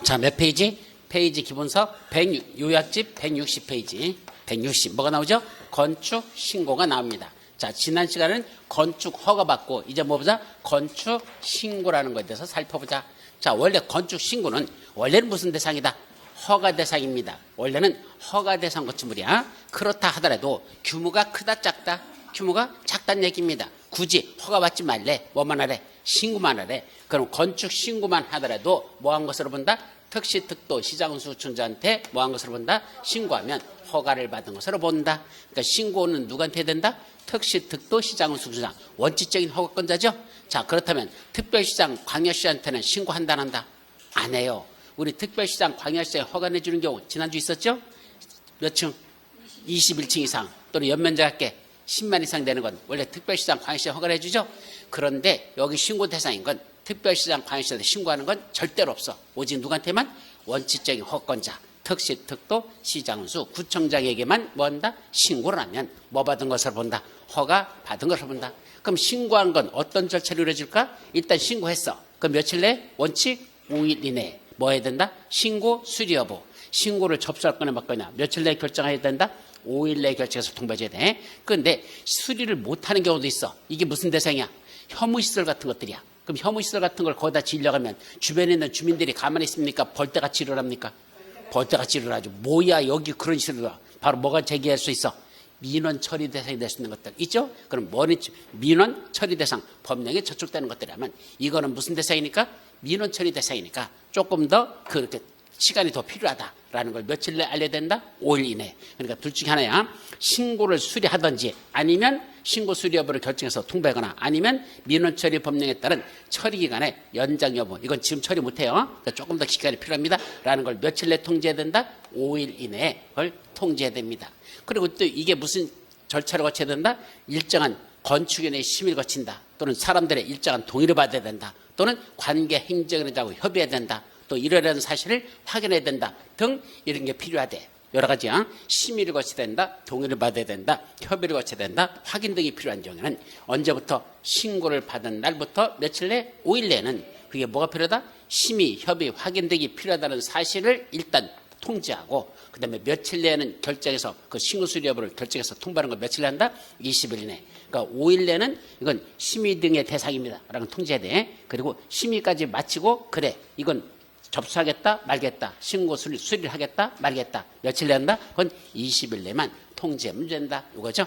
자, 몇 페이지? 페이지 기본서 106, 요약집 160페이지. 160. 뭐가 나오죠? 건축 신고가 나옵니다. 자, 지난 시간에는 건축 허가받고 이제 뭐 보자? 건축 신고라는 것에 대해서 살펴보자. 자, 원래 건축 신고는 원래는 무슨 대상이다? 허가 대상입니다. 원래는 허가 대상 건축물이야. 그렇다 하더라도 규모가 크다 작다? 규모가 작다는 얘기입니다. 굳이 허가받지 말래. 뭐만 하래? 신고만 하래. 그럼 건축 신고만 하더라도 뭐한 것으로 본다? 특시 특도 시장운수청자한테 뭐한 것으로 본다? 신고하면 허가를 받은 것으로 본다. 그러니까 신고는 누구한테 해야 된다? 특시 특도 시장운수청자. 원칙적인 허가권자죠. 자, 그렇다면 특별시장 광역시한테는 신고한다 안 한다? 안 해요. 우리 특별시장 광역시장에 허가 내주는 경우 지난주 있었죠? 몇 층? 21층 이상 또는 연면적합계 10만 이상 되는 건 원래 특별시장 광역시장에 허가를 해주죠. 그런데 여기 신고 대상인 건 특별시장 광역시장에 신고하는 건 절대로 없어. 오직 누구한테만? 원칙적인 허가권자, 특시 특도 시장운수 구청장에게만 뭐 한다? 신고를 하면 뭐 받은 것을 본다? 허가 받은 것을 본다. 그럼 신고한 건 어떤 절차로 이루어질까? 일단 신고했어. 그럼 며칠 내에? 원칙 5일 이내에 뭐 해야 된다? 신고 수리 여부. 신고를 접수할 거냐 말 거냐 며칠 내에 결정해야 된다? 5일 내에 결정해서 통보해줘야 돼. 그런데 수리를 못하는 경우도 있어. 이게 무슨 대상이야? 혐오시설 같은 것들이야. 그럼 혐오시설 같은 걸 거기다 지으려고 하면 주변에 있는 주민들이 가만히 있습니까? 벌떼같이 일어납니까? 벌떼같이 일어나죠. 뭐야 여기 그런 시설이 바로 뭐가 제기할 수 있어? 민원 처리 대상이 될 수 있는 것들 있죠? 그럼 민원 처리 대상 법령에 저촉되는 것들이라면 이거는 무슨 대상이니까? 민원 처리 대상이니까 조금 더 그렇게 시간이 더 필요하다라는 걸 며칠 내에 알려야 된다? 5일 이내. 그러니까 둘 중에 하나야. 신고를 수리하든지 아니면 신고 수리 여부를 결정해서 통보하거나 아니면 민원 처리 법령에 따른 처리 기간의 연장 여부. 이건 지금 처리 못해요. 그러니까 조금 더 기간이 필요합니다. 라는 걸 며칠 내에 통지해야 된다? 5일 이내에 그걸 통지해야 됩니다. 그리고 또 이게 무슨 절차를 거쳐야 된다? 일정한 건축위원회의 심의를 거친다. 또는 사람들의 일정한 동의를 받아야 된다. 또는 관계 행정의자하고 협의해야 된다. 또 이러한 사실을 확인해야 된다 등 이런 게 필요하대. 여러 가지야. 심의를 거쳐야 된다. 동의를 받아야 된다. 협의를 거쳐야 된다. 확인 등이 필요한 경우에는 언제부터? 신고를 받은 날부터 며칠 내? 5일 내에는 그게 뭐가 필요하다? 심의, 협의, 확인 등이 필요하다는 사실을 일단 통지하고 그 다음에 며칠 내에는 결정해서 그 신고 수리 여부를 결정해서 통보하는 걸 며칠 내 한다? 20일 내. 그러니까 5일 내는 이건 심의 등의 대상입니다. 라고 통지해야 돼. 그리고 심의까지 마치고 그래 이건 접수하겠다 말겠다 신고 수리를 하겠다 말겠다 며칠 내한다? 그건 20일 내만 통지하면 된다 이거죠.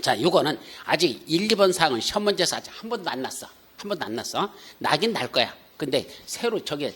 자, 이거는 아직 1, 2번 사항은 시험 문제에서 아직 한 번도 안 났어. 한 번도 안 났어. 나긴 날 거야. 근데 새로 저게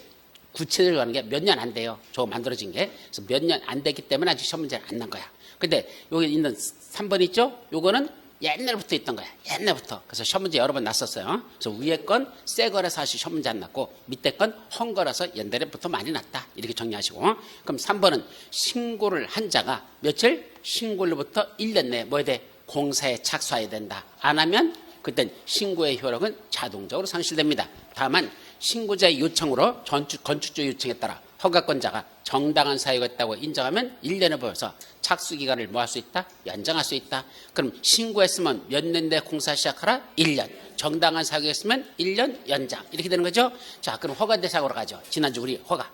구체적으로 하는 게 몇 년 안 돼요. 저거 만들어진 게. 그래서 몇 년 안 됐기 때문에 아직 시험 문제는 안 난 거야. 근데 여기 있는 3번 있죠? 요거는 옛날부터 있던 거야. 옛날부터. 그래서 시험 문제 여러 번 났었어요. 그래서 위에 건 새 거라서 사실 시험 문제 안 났고 밑에 건 헌 거라서 옛날에부터 많이 났다. 이렇게 정리하시고. 그럼 3번은 신고를 한 자가 며칠? 신고일로부터 1년 내에 뭐 해야 돼? 공사에 착수해야 된다. 안 하면 그땐 신고의 효력은 자동적으로 상실됩니다. 다만 신고자의 요청으로 건축주 요청에 따라 허가권자가 정당한 사유가 있다고 인정하면 1년을 보여서 착수기간을 뭐 할 수 있다? 연장할 수 있다. 그럼 신고했으면 몇 년 내에 공사 시작하라? 1년. 정당한 사유가 있으면 1년 연장. 이렇게 되는 거죠. 자, 그럼 허가 대상으로 가죠. 지난주 우리 허가.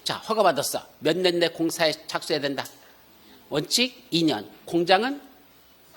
자, 허가 받았어. 몇 년 내에 공사에 착수해야 된다? 원칙 2년. 공장은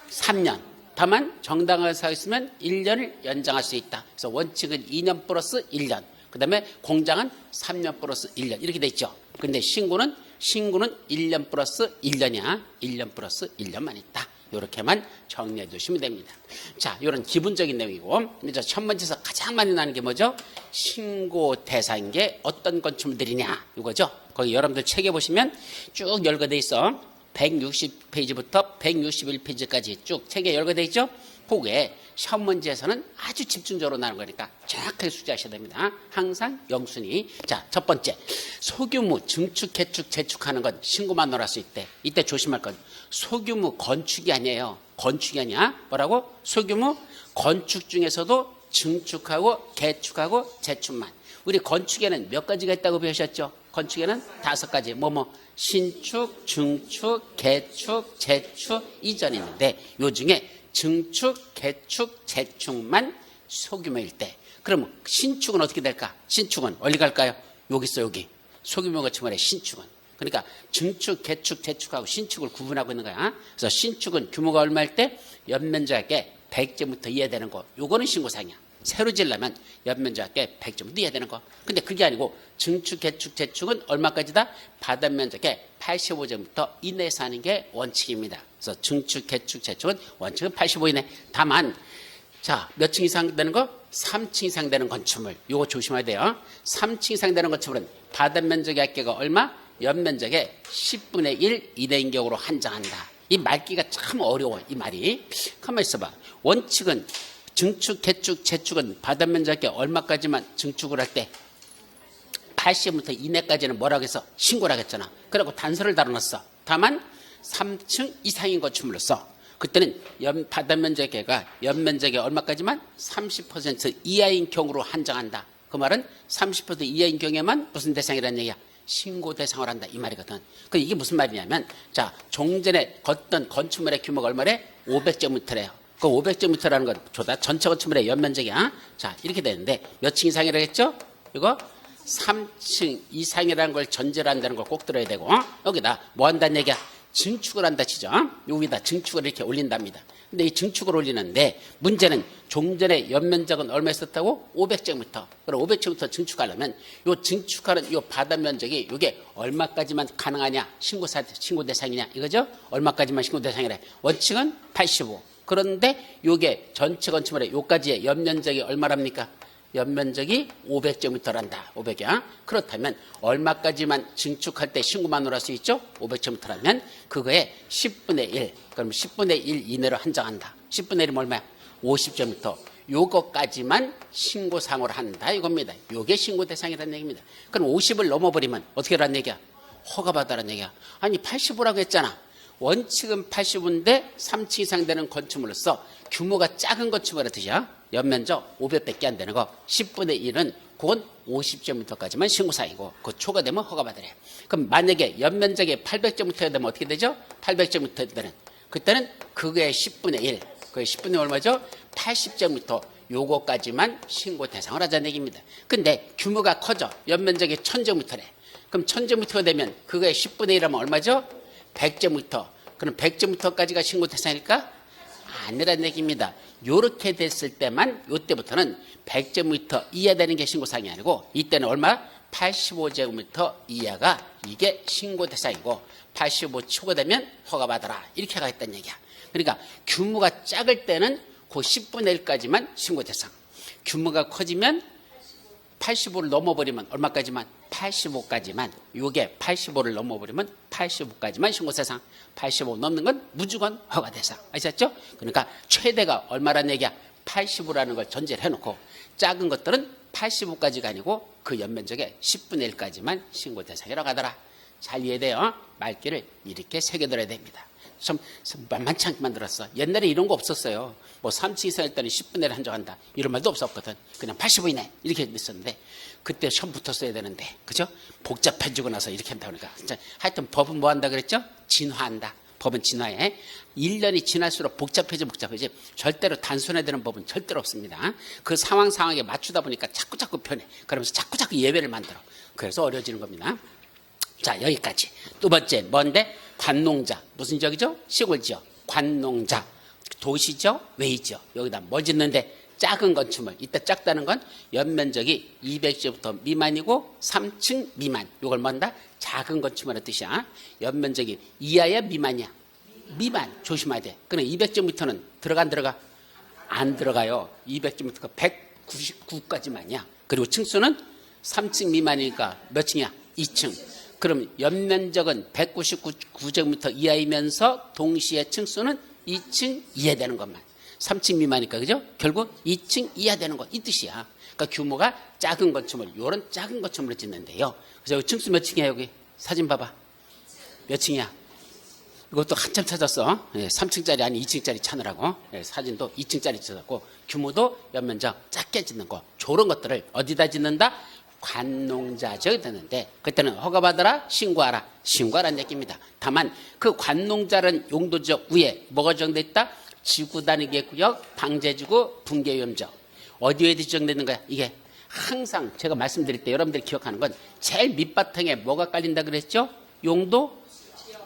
3년. 다만 정당한 사유가 있으면 1년을 연장할 수 있다. 그래서 원칙은 2년 플러스 1년. 그 다음에 공장은 3년 플러스 1년 이렇게 돼 있죠. 근데 신고는 1년 플러스 1년이야. 1년 플러스 1년만 있다. 이렇게만 정리해 두시면 됩니다. 자, 이런 기본적인 내용이고 이제 첫 번째에서 가장 많이 나는 게 뭐죠? 신고 대상인 게 어떤 건축물들이냐 이거죠. 거기 여러분들 책에 보시면 쭉 열거돼 있어. 160페이지부터 161페이지까지 쭉 책에 열거돼 있죠. 그게 시험 문제에서는 아주 집중적으로 나는 거니까 정확하게 숙지하셔야 됩니다. 항상 영순위. 자, 첫 번째 소규모 증축, 개축, 재축하는 건 신고만 할 수 있대. 이때 조심할 건 소규모 건축이 아니에요. 건축이 아니야. 뭐라고? 소규모 건축 중에서도 증축하고 개축하고 재축만. 우리 건축에는 몇 가지가 있다고 배우셨죠? 건축에는 5가지. 신축, 중축, 개축, 재축, 이전이 있는데 요 중에 증축, 개축, 재축만 소규모일 때. 그럼 신축은 어떻게 될까? 신축은 어디 갈까요? 여기 있어 여기. 소규모 건축물의 신축은. 그러니까 증축, 개축, 재축하고 신축을 구분하고 있는 거야. 그래서 신축은 규모가 얼마일 때 연면적에 100제부터 이해되는 거. 요거는 신고사항이야. 새로 지으려면 연면적에 100제부터 이해되는 거. 근데 그게 아니고 증축, 개축, 재축은 얼마까지다? 바닥면적에 85제부터 이내에서 하는 게 원칙입니다. 그래서 증축, 개축, 재축은 원칙은 85 이내. 다만 자, 몇 층 이상 되는 거? 3층 이상 되는 건축물. 요거 조심해야 돼요. 3층 이상 되는 건축물은 바닥면적의 합계가 얼마? 연면적의 10분의 1 이내인 경우로 한정한다. 이 말기가 참 어려워, 이 말이. 가만히 있어봐. 원칙은 증축, 개축, 재축은 바닥면적의 얼마까지만 증축을 할 때 80부터 이내까지는 뭐라고 해서 신고를 하겠잖아. 그리고 단서를 달아놨어. 다만 3층 이상인 건축물로서 그때는 바닥면적계가 연면적의 얼마까지만 30% 이하인 경우로 한정한다. 그 말은 30% 이하인 경우에만 무슨 대상이라는 얘기야? 신고 대상을 한다. 이 말이거든. 그 이게 무슨 말이냐면 자, 종전에 걷던 건축물의 규모가 얼마래? 500제곱미터래요. 그 500제곱미터라는 건 조다 전체 건축물의 연면적이야. 자, 이렇게 되는데 몇 층 이상이라고 했죠? 이거 3층 이상이라는 걸 전제로 한다는 걸 꼭 들어야 되고 여기다 뭐 한다는 얘기야? 증축을 한다 치죠. 여기다 증축을 이렇게 올린답니다. 근데 이 증축을 올리는데 문제는 종전의 연면적은 얼마였었다고? 500제곱미터. 그럼 500제곱미터 증축하려면 요 증축하는 요 바닥 면적이 요게 얼마까지만 가능하냐? 신고 대상이냐? 이거죠? 얼마까지만 신고 대상이래? 원칙은 85. 그런데 요게 전체 건축물의 요까지의 연면적이 얼마랍니까? 연면적이 500제곱미터란다. 500이야. 그렇다면 얼마까지만 증축할 때 신고만으로 할 수 있죠? 500제곱미터라면 그거의 10분의 1. 그럼 10분의 1 이내로 한정한다. 10분의 1이면 얼마야? 50제곱미터. 요거까지만 신고사항으로 한다. 이겁니다. 요게 신고 대상이라는 얘기입니다. 그럼 50을 넘어버리면 어떻게 하라는 얘기야? 허가받아라는 얘기야. 아니 85라고 했잖아. 원칙은 85인데 3층 이상 되는 건축물로서 규모가 작은 건축물의 뜻이야. 연면적 500밖에 안 되는 거 10분의 1은 그건 50제곱미터까지만 신고사항이고 그 초과되면 허가받으래. 그럼 만약에 연면적이 800제곱미터가 되면 어떻게 되죠? 800제곱미터 되는 그때는 그거의 10분의 1 그게 10분의 1 얼마죠? 80제곱미터 요거까지만 신고 대상을 하자는 얘기입니다. 근데 규모가 커져. 연면적이 1000제곱미터래. 그럼 1000제곱미터가 되면 그거의 10분의 1하면 얼마죠? 100제곱미터. 그럼 100제곱미터까지가 신고 대상일까? 아니라는 얘기입니다. 요렇게 됐을 때만 요때부터는 100제곱미터 이하 되는 게 신고사항이 아니고 이때는 얼마? 85제곱미터 이하가 이게 신고 대상이고 85 초과되면 허가받아라. 이렇게 가겠다는 얘기야. 그러니까 규모가 작을 때는 그 10분의 1까지만 신고 대상. 규모가 커지면 85를 넘어버리면 얼마까지만? 85까지만. 요게 85를 넘어버리면 85까지만 신고 대상. 85 넘는 건 무조건 허가 대상. 아셨죠? 그러니까 최대가 얼마란 얘기야? 85라는 걸 전제를 해놓고 작은 것들은 85까지가 아니고 그 연면적의 10분의 1까지만 신고 대상이라고 하더라. 잘 이해돼요? 말귀를 이렇게 새겨들어야 됩니다. 좀 만만치 않게 만들었어. 옛날에 이런 거 없었어요. 뭐 3층 이상일 때는 10분의 1을 한정한다. 이런 말도 없었거든. 그냥 85 이내 이렇게 있었는데 그때 시험 붙었어야 되는데 그죠? 복잡해지고 나서 이렇게 한다 그러니까 하여튼 법은 뭐 한다 그랬죠? 진화한다. 법은 진화해. 1년이 지날수록 복잡해지 절대로 단순화되는 법은 절대로 없습니다. 그 상황에 맞추다 보니까 자꾸 변해. 그러면서 자꾸 예외를 만들어. 그래서 어려워지는 겁니다. 자, 여기까지. 두 번째 뭔데? 관농자. 무슨 지역이죠? 시골 지역. 관농자. 도시죠? 외지죠. 여기다 뭘 짓는데? 작은 건축물. 이때 작다는 건 연면적이 200제부터 미만이고 3층 미만. 이걸 뭔다? 작은 건축물의 뜻이야. 연면적이 이하야 미만이야? 미만. 조심해야 돼. 그럼 200제곱미터는 들어가 안 들어가? 안 들어가요. 200제곱미터가 199까지만이야. 그리고 층수는 3층 미만이니까 몇 층이야? 2층. 그럼 연면적은 199제곱미터 이하이면서 동시에 층수는 2층 이하 되는 것만. 3층 미만이니까 그죠? 결국 2층 이하 되는 것 이 뜻이야. 그러니까 규모가 작은 건축물, 이런 작은 건축물을 짓는데요. 그래서 여기 층수 몇 층이야 여기? 사진 봐봐. 몇 층이야? 이것도 한참 찾았어. 3층짜리 아니 2층짜리 찾느라고. 사진도 2층짜리 찾았고 규모도 연면적 작게 짓는 거. 저런 것들을 어디다 짓는다? 관농자적이 되는데 그때는 허가받아라 신고하라. 신고하라는 얘기입니다. 다만 그 관농자라는 용도적 위에 뭐가 정돼 있다? 지구 단위계 구역, 방제지구, 붕괴 위험적. 어디에 지정되는 거야? 이게 항상 제가 말씀드릴 때 여러분들이 기억하는 건 제일 밑바탕에 뭐가 깔린다 그랬죠? 용도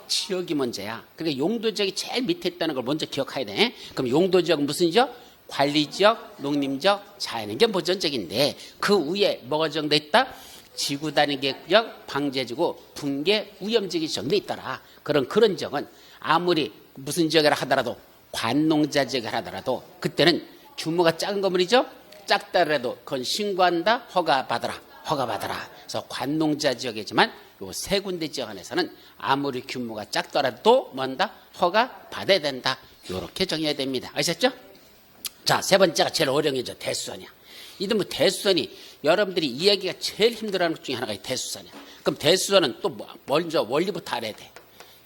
지역이 문제야. 그러니까 용도 지역이 제일 밑에 있다는 걸 먼저 기억해야 돼. 그럼 용도 지역은 무슨 지역? 관리 지역, 농림 지역, 자연환경 보전 지역인데 그 위에 뭐가 정돼 있다? 지구 단위 계획, 방제지구, 붕괴 위험 지역이 정돼 있더라. 그런 지역은 아무리 무슨 지역이라 하더라도 관농자 지역이라 하더라도 그때는 규모가 작은 건물이죠. 작다라도 그건 신고한다. 허가받아라. 그래서 관농자 지역이지만 요 세 군데 지역 안에서는 아무리 규모가 작더라도 뭔다? 허가받아야 된다. 요렇게 정해야 됩니다. 아셨죠? 자, 세 번째가 제일 어려운게 대수선이야. 이들 뭐 대수선이 여러분들이 이야기가 제일 힘들어하는 것 중에 하나가 이 대수선이야. 그럼 대수선은 또 먼저 원리부터 알아야 돼.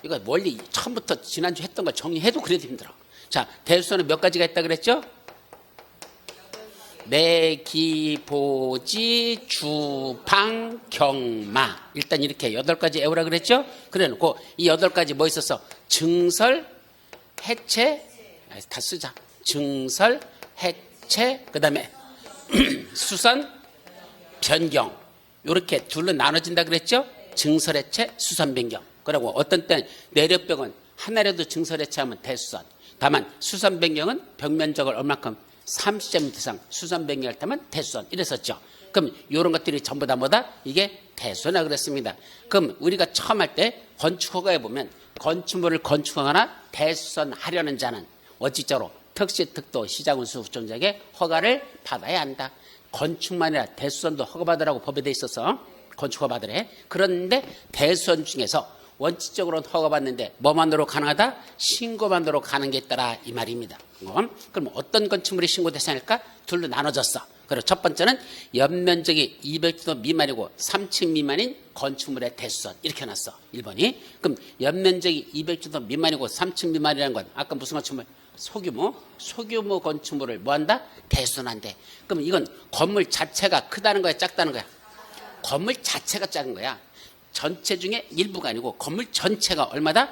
이거 원리 처음부터 지난주 했던 거 정리해도 그래도 힘들어. 자, 대수선은 몇 가지가 있다 그랬죠? 내기보지, 주방, 경마. 일단 이렇게 8가지 외우라 그랬죠? 그래 놓고 이 8가지 뭐 있었어? 증설, 해체, 다 쓰자. 증설, 해체, 그 다음에 수선, 변경. 이렇게 둘로 나눠진다 그랬죠? 증설, 해체, 수선, 변경. 그리고 어떤 때는 내력벽은 하나라도 증설, 해체하면 대수선. 다만 수선, 변경은 벽면적을 얼마큼 30cm 이상 수선 변경할 때만 대수선 이랬었죠. 그럼 이런 것들이 전부 다 뭐다? 이게 대수선이라고 그랬습니다. 그럼 우리가 처음 할 때 건축허가에 보면 건축물을 건축하거나 대수선하려는 자는 원칙적으로 특시, 특도, 시장운수, 후천자에게 허가를 받아야 한다. 건축만 아니라 대수선도 허가받으라고 법에 돼 있어서 건축허가 받으래. 그런데 대수선 중에서 원칙적으로는 허가받는데 뭐만으로 가능하다? 신고만으로 가는 게 있더라 이 말입니다. 그럼 어떤 건축물이 신고 대상일까? 둘로 나눠졌어. 그리고 첫 번째는 연면적이 200제곱 미만이고 3층 미만인 건축물의 대수선 이렇게 놨어. 1번이. 그럼 연면적이 200제곱 미만이고 3층 미만이라는 건 아까 무슨 건축물? 소규모 건축물을 뭐한다? 대수선한대. 그럼 이건 건물 자체가 크다는 거야, 작다는 거야? 건물 자체가 작은 거야. 전체 중에 일부가 아니고 건물 전체가 얼마다?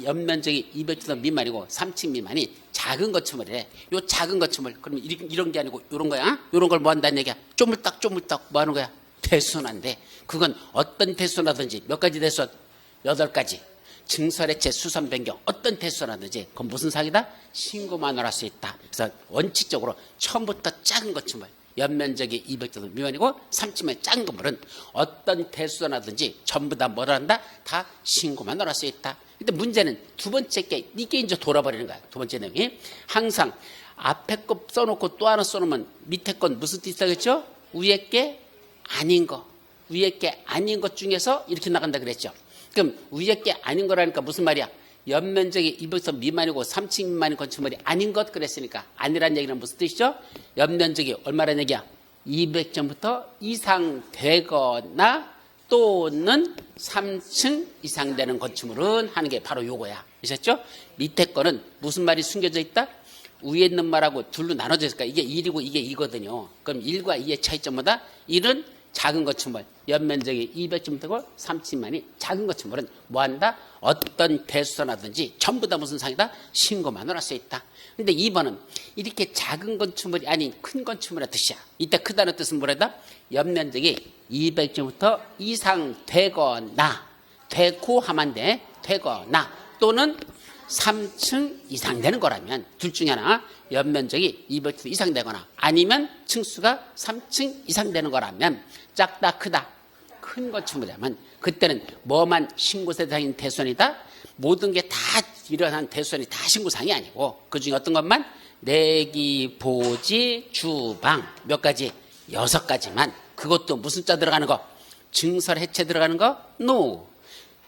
연면적이 200제곱 미만이고 3층 미만이 작은 건축물이래. 요 작은 건축물. 그러면 이런 게 아니고 이런 거야. 이런 걸 뭐 한다는 얘기야? 쪼물딱 뭐 하는 거야? 대수선한데 그건 어떤 대수선하든지 몇 가지 대수선? 8가지. 증설해체, 수선, 변경 어떤 대수선하든지 그건 무슨 사기다? 신고만 할 수 있다. 그래서 원칙적으로 처음부터 작은 건축물 연면적이 200제곱 미만이고 3층의 작은 건물은 어떤 대수선하든지 전부 다 뭐라 한다? 다 신고만 할 수 있다. 근데 문제는 두 번째 게 이게 이제 돌아버리는 거야. 두 번째 내용이 항상 앞에 거 써놓고 또 하나 써놓으면 밑에 건 무슨 뜻이 있다겠죠? 위에 게 아닌 거. 위에 게 아닌 것 중에서 이렇게 나간다 그랬죠. 그럼 위에 게 아닌 거라니까 무슨 말이야? 연면적이 200제곱 미만이고 3층 미만인 건축물이 아닌 것 그랬으니까 아니란 얘기는 무슨 뜻이죠? 연면적이 얼마란 얘기야? 200점부터 이상 되거나 또는 3층 이상 되는 건축물은 하는 게 바로 요거야. 아셨죠? 밑에 거는 무슨 말이 숨겨져 있다? 위에 있는 말하고 둘로 나눠져 있을까? 이게 1이고 이게 2거든요. 그럼 1과 2의 차이점보다 1은 작은 건축물, 연면적이 200점 되고 3층만이 작은 건축물은 뭐한다? 어떤 대수선하든지 전부 다 무슨 상이다? 신고만 할 수 있다. 근데 2번은 이렇게 작은 건축물이 아닌 큰 건축물의 뜻이야. 이때 크다는 뜻은 뭐래다? 연면적이 200점부터 이상 되거나 되고 하면 돼. 되거나 또는 3층 이상 되는 거라면 둘 중에 하나 연면적이 200층 이상 되거나 아니면 층수가 3층 이상 되는 거라면 작다 크다 큰 건축물이라면 그때는 뭐만 신고 대상인 대수선이다? 모든 게 다 일어난 대수선이 다 신고사항이 아니고 그중에 어떤 것만 내기, 보지, 주방 몇 가지? 6가지만 그것도 무슨 자 들어가는 거? 증설 해체 들어가는 거? No.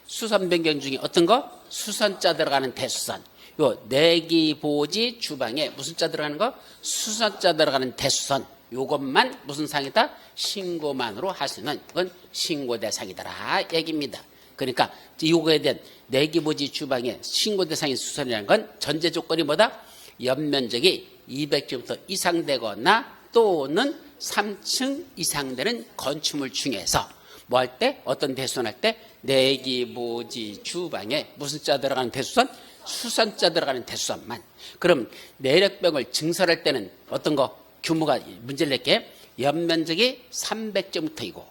수선 변경 중에 어떤 거? 수선자 들어가는 대수선. 요 내기, 보지, 주방에 무슨 자 들어가는 거? 수선자 들어가는 대수선. 요것만 무슨 상이다? 신고만으로 할 수 있는 건 신고 대상이더라 얘기입니다. 그러니까 요거에 대한 내기, 보지, 주방의 신고 대상인 수선이라는 건 전제 조건이 뭐다? 연면적이 200제곱미터 이상 되거나 또는 3층 이상 되는 건축물 중에서 뭐 할 때? 어떤 대수선 할 때? 내기, 보지, 주방에 무슨 자 들어가는 대수선? 수선자 들어가는 대수선만. 그럼 내력벽을 증설할 때는 어떤 거? 규모가 문제를 낼게. 연면적이 300제곱미터이고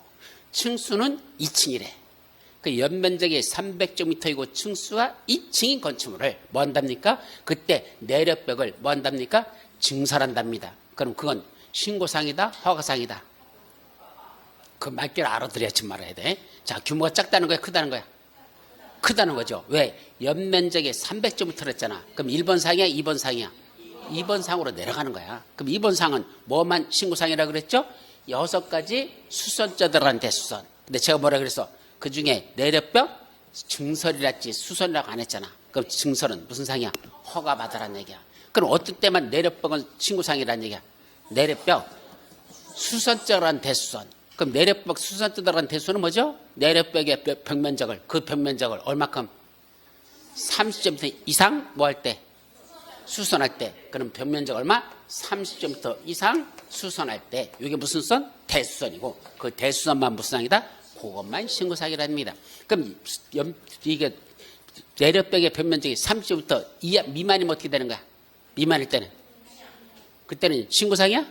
층수는 2층이래. 그 연면적이 300제곱미터이고 층수가 2층인 건축물을 뭐 한답니까? 그때 내력벽을 뭐 한답니까? 증설한답니다. 그럼 그건 신고사항이다, 허가사항이다. 그 말귀를 알아들여야지 말아야 돼. 자, 규모가 작다는 거야, 크다는 거야? 크다는 거죠. 왜? 연면적이 300제곱미터를 했잖아. 그럼 1번 상이야, 2번 상이야? 2번 상으로 내려가는 거야. 그럼 2번 상은 뭐만 신고상이라고 그랬죠? 6가지 수선자 들어간 대수선. 근데 제가 뭐라 그랬어? 그 중에 내력벽 증설이랄지 수선이라고 안 했잖아. 그럼 증설은 무슨 상이야? 허가받으라는 얘기야. 그럼 어떤 때만 내력벽은 신고상이라는 얘기야? 내력벽 수선자 들어간 대수선. 그럼 내력벽 수선자 들어간 대수선은 뭐죠? 내력벽의 벽면적을, 그 벽면적을 얼마큼? 30제곱미터 이상 뭐 할 때? 수선할 때. 그럼 벽면적 얼마? 30제곱미터 이상 수선할 때. 이게 무슨 선? 대수선이고 그 대수선만 무슨 상이다? 그것만 신고사항이랍니다. 그럼 이게 내력벽의 벽면적이 30제곱미터 이하 미만이면 어떻게 되는 거야? 미만일 때는? 그때는 신고사항이야?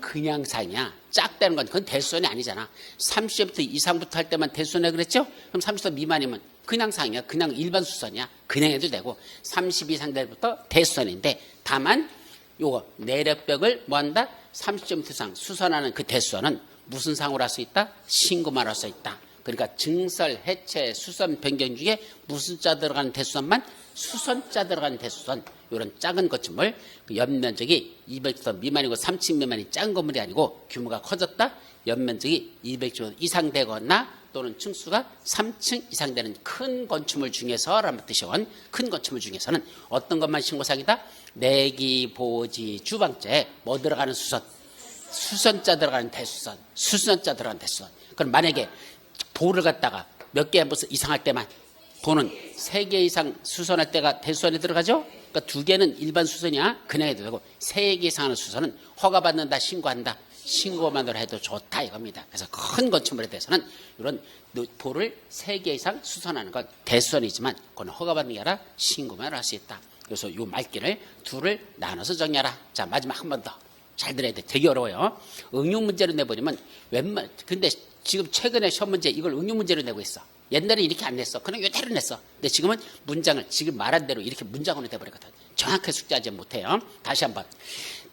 그냥 상이야. 작다는 건 그건 대수선이 아니잖아. 30제곱미터 이상부터 할 때만 대수선이라 그랬죠? 그럼 30제곱미터 미만이면 그냥 상이야. 그냥 일반 수선이야. 그냥 해도 되고 30 이상 될부터 대수선인데 다만 요거 내력벽을 뭐 한다? 30제곱미터 이상 수선하는 그 대수선은 무슨 상으로 할 수 있다? 신고만 할 수 있다. 그러니까 증설, 해체, 수선, 변경 중에 무슨 자 들어가는 대수선만 수선자 들어가는 대수선. 이런 작은 건축물 연면적이 200제곱미터 미만이고 3층 미만이 작은 건물이 아니고 규모가 커졌다. 연면적이 200제곱미터 이상 되거나 또는 층수가 3층 이상 되는 큰 건축물 중에서라는 뜻이 온 큰 건축물 중에서는 어떤 것만 신고사항이다? 내기, 보지, 주방자에 뭐 들어가는 수선? 수선자 들어가는 대수선. 수선자 들어가는 대수선. 그럼 만약에 보를 갖다가 몇 개 무슨 이상할 때만 보는 3개 이상 수선할 때가 대수선에 들어가죠? 그러니까 2개는 일반 수선이야. 그냥 해도 되고 3개 이상 하는 수선은 허가받는다, 신고한다. 신고만으로 해도 좋다 이겁니다. 그래서 큰 건축물에 대해서는 이런 보를 3개 이상 수선하는 건 대수선이지만 그건 허가받는 게 아니라 신고만으로 할 수 있다. 그래서 이 말귀를 둘을 나눠서 정리하라. 자, 마지막 한 번 더. 잘 들어야 돼. 되게 어려워요. 응용 문제로 내버리면 근데 지금 최근에 시험 문제 이걸 응용 문제로 내고 있어. 옛날에 이렇게 안 냈어. 그냥 이대로 냈어. 근데 지금은 문장을 지금 말한 대로 이렇게 문장으로 내버리거든. 정확하게 숙제하지 못해요. 다시 한번.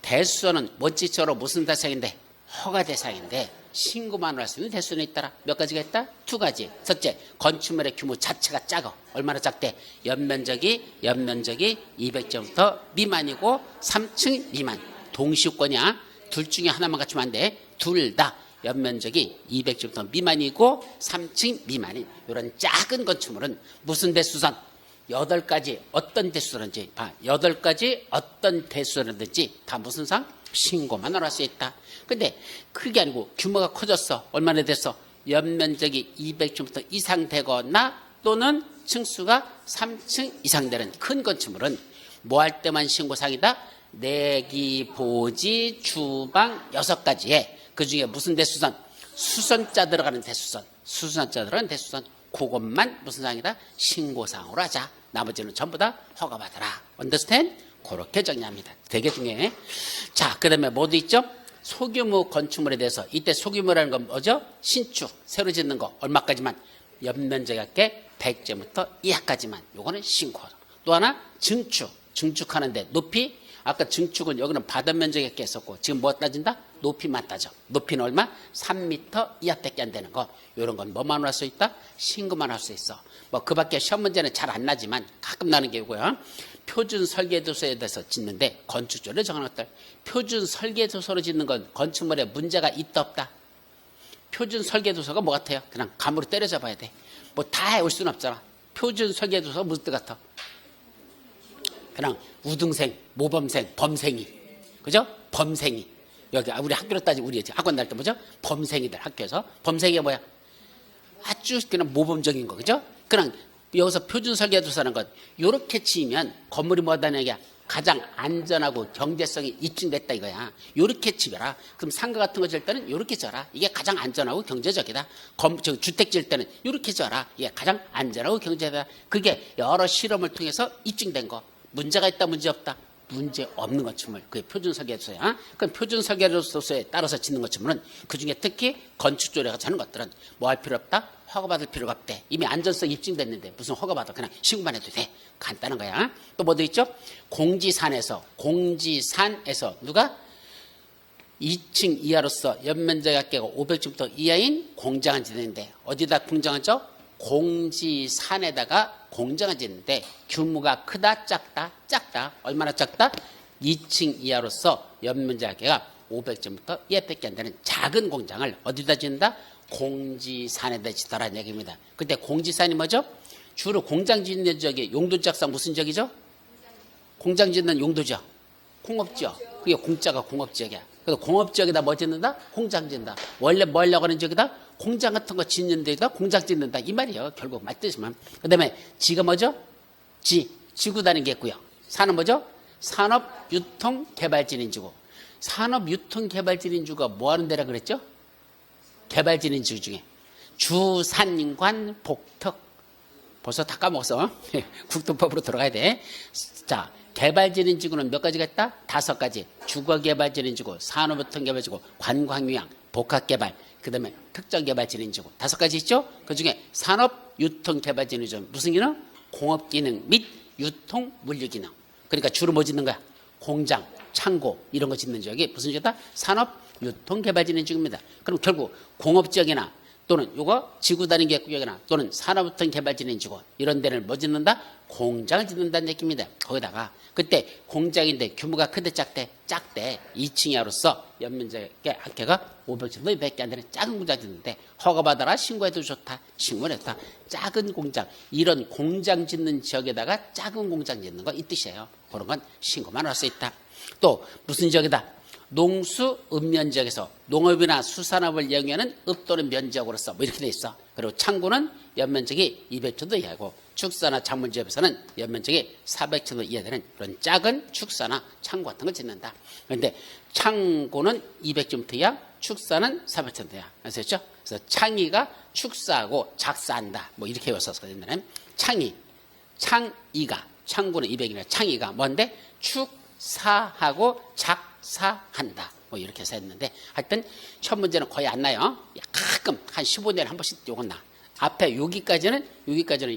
대수선은 멋지처럼 무슨 대상인데? 허가 대상인데 신고만으로 할 수 있는 대수선이 있더라. 몇 가지가 있다? 2가지. 첫째, 건축물의 규모 자체가 작아. 얼마나 작대? 연면적이 200제곱미터 미만이고 3층 미만. 동시효권이야. 둘 중에 하나만 갖추면 안 돼. 둘 다 연면적이 200제곱미터 미만이고 3층 미만인 이런 작은 건축물은 무슨 대수선? 8가지 어떤 대수선인지 8가지 어떤 대수선이든지 다 무슨 상? 신고만으로 할 수 있다. 근데 그게 아니고 규모가 커졌어. 얼마나 됐어? 연면적이 200제곱미터 이상 되거나 또는 층수가 3층 이상 되는 큰 건축물은 뭐 할 때만 신고상이다? 내기, 보지, 주방 6가지에 그 중에 무슨 대수선? 수선자 들어가는 대수선. 수선자 들어가는 대수선. 그것만 무슨 상이다? 신고상으로 하자. 나머지는 전부 다 허가받아라. 언더스탠? 그렇게 정리합니다. 되게 중요해. 자, 그 다음에 뭐도 있죠? 소규모 건축물에 대해서 이때 소규모라는 건 뭐죠? 신축, 새로 짓는 거 얼마까지만? 연면적이 할게 100제곱미터 이하까지만. 요거는 신고. 또 하나 증축. 증축하는데 높이 아까 증축은 여기는 바닥 면적이 있게 했었고 지금 뭐 따진다? 높이만 따져. 높이는 얼마? 3m 이하밖에 안 되는 거. 이런 건 뭐만 할 수 있다? 신고만 할 수 있어. 뭐 그 밖에 시험 문제는 잘 안 나지만 가끔 나는 게 이거야. 표준 설계도서에 대해서 짓는데 건축조를 정하는 것들. 표준 설계도서로 짓는 건 건축물에 문제가 있다 없다? 표준 설계도서가 뭐 같아요? 그냥 감으로 때려잡 봐야 돼. 뭐 다 해올 수는 없잖아. 표준 설계도서가 무슨 뜻 같아? 그냥 우등생, 모범생, 범생이. 그죠? 범생이. 여기 우리 학교로 따지면 우리 학원 다닐 때 뭐죠? 범생이들 학교에서. 범생이가 뭐야? 아주 그냥 모범적인 거. 그죠? 그냥 여기서 표준 설계도서라는 건 요렇게 치면 건물이 뭐하다는 얘기야? 가장 안전하고 경제성이 입증됐다 이거야. 요렇게 치거라. 그럼 상가 같은 거 질 때는 요렇게 져라. 이게 가장 안전하고 경제적이다. 주택 질 때는 요렇게 져라. 이게 가장 안전하고 경제적이다. 그게 여러 실험을 통해서 입증된 거. 문제가 있다 문제 없다? 문제 없는 건축물. 그게 표준 설계도서야. 그럼 표준 설계도서에 따라서 짓는 건축물은 그중에 특히 건축 조례가 하는 것들은 뭐 할 필요 없다? 허가받을 필요가 없대. 이미 안전성 입증됐는데 무슨 허가받아. 그냥 신고만 해도 돼. 간단한 거야. 또 뭐도 있죠? 공지산에서 누가 2층 이하로서 연면적 합계가 500제부터 이하인 공장을 짓는데 어디다 공장을 져? 공지산에다가 공장을 짓는데 규모가 크다 작다? 작다. 얼마나 작다? 2층 이하로서 연면적 합계가 500제부터 이하밖에 안 되는 작은 공장을 어디다 짓는다? 공지산에다 짓더라는 얘기입니다. 근데 공지산이 뭐죠? 주로 공장 짓는 지역이 용도지역상 무슨 지역이죠? 공장 짓는 용도지역. 공업지역. 그게 공짜가 공업지역이야. 그래서 공업지역에다 뭐 짓는다? 공장 짓는다. 원래 뭐 하려고 하는 지역이다? 공장 같은 거 짓는 데다 공장 짓는다. 이 말이에요. 결국 맞듯이만. 그 다음에 지가 뭐죠? 지구단위 겠고요. 산은 뭐죠? 산업유통개발진인지고. 산업유통개발진인지가 뭐 하는 데라 그랬죠? 개발진인지 중에 주산관 복특. 벌써 다 까먹었어. 국토법으로 들어가야 돼. 자, 개발진인지구는 몇 가지가 있다? 5가지. 주거개발진인지구, 산업유통개발진인지구, 관광유양, 복합개발, 그 다음에 특정개발진인지구. 5가지 있죠? 그 중에 산업유통개발진인지구 무슨 기능? 공업기능 및 유통물류기능. 그러니까 주로 뭐 짓는 거야? 공장, 창고 이런 거 짓는 지역이 무슨 지역이다? 산업유통개발진인지구입니다. 그럼 결국 공업지역이나 또는 요거 지구단위 계획구역이나 또는 산업유통개발진인지구 이런 데를 뭐 짓는다? 공장을 짓는다는 얘기입니다. 거기다가 그때 공장인데 규모가 크대 작대? 작대. 2층 이하로서 연면적의 합계가 500제곱 밖에 안 되는 작은 공장 짓는데 허가받아라 신고해도 좋다. 신고를 했다. 작은 공장. 이런 공장 짓는 지역에다가 작은 공장 짓는 거 이 뜻이에요. 그런 건 신고만 할 수 있다. 또 무슨 지역이다? 농수 읍면지역에서 농업이나 수산업을 영위하는 읍 또는 면지역으로서 뭐 이렇게 돼 있어. 그리고 창고는 연면적이 200제곱 이하고 축사나 작물지역에서는 연면적이 400제곱 이하 되는 그런 작은 축사나 창고 같은 걸 짓는다. 그런데 창고는 200제곱 이하, 축사는 400제곱 이하. 아셨죠? 그래서 창의가 축사하고 작사한다. 뭐 이렇게 외웠었어. 옛날에 창의가 창고는 200이나 창의가 뭔데? 축사하고 작사한다. 뭐 이렇게 해서 했는데 하여튼 첫 문제는 거의 안 나요. 가끔 한 15년에 한 번씩 요건 나. 앞에 여기까지는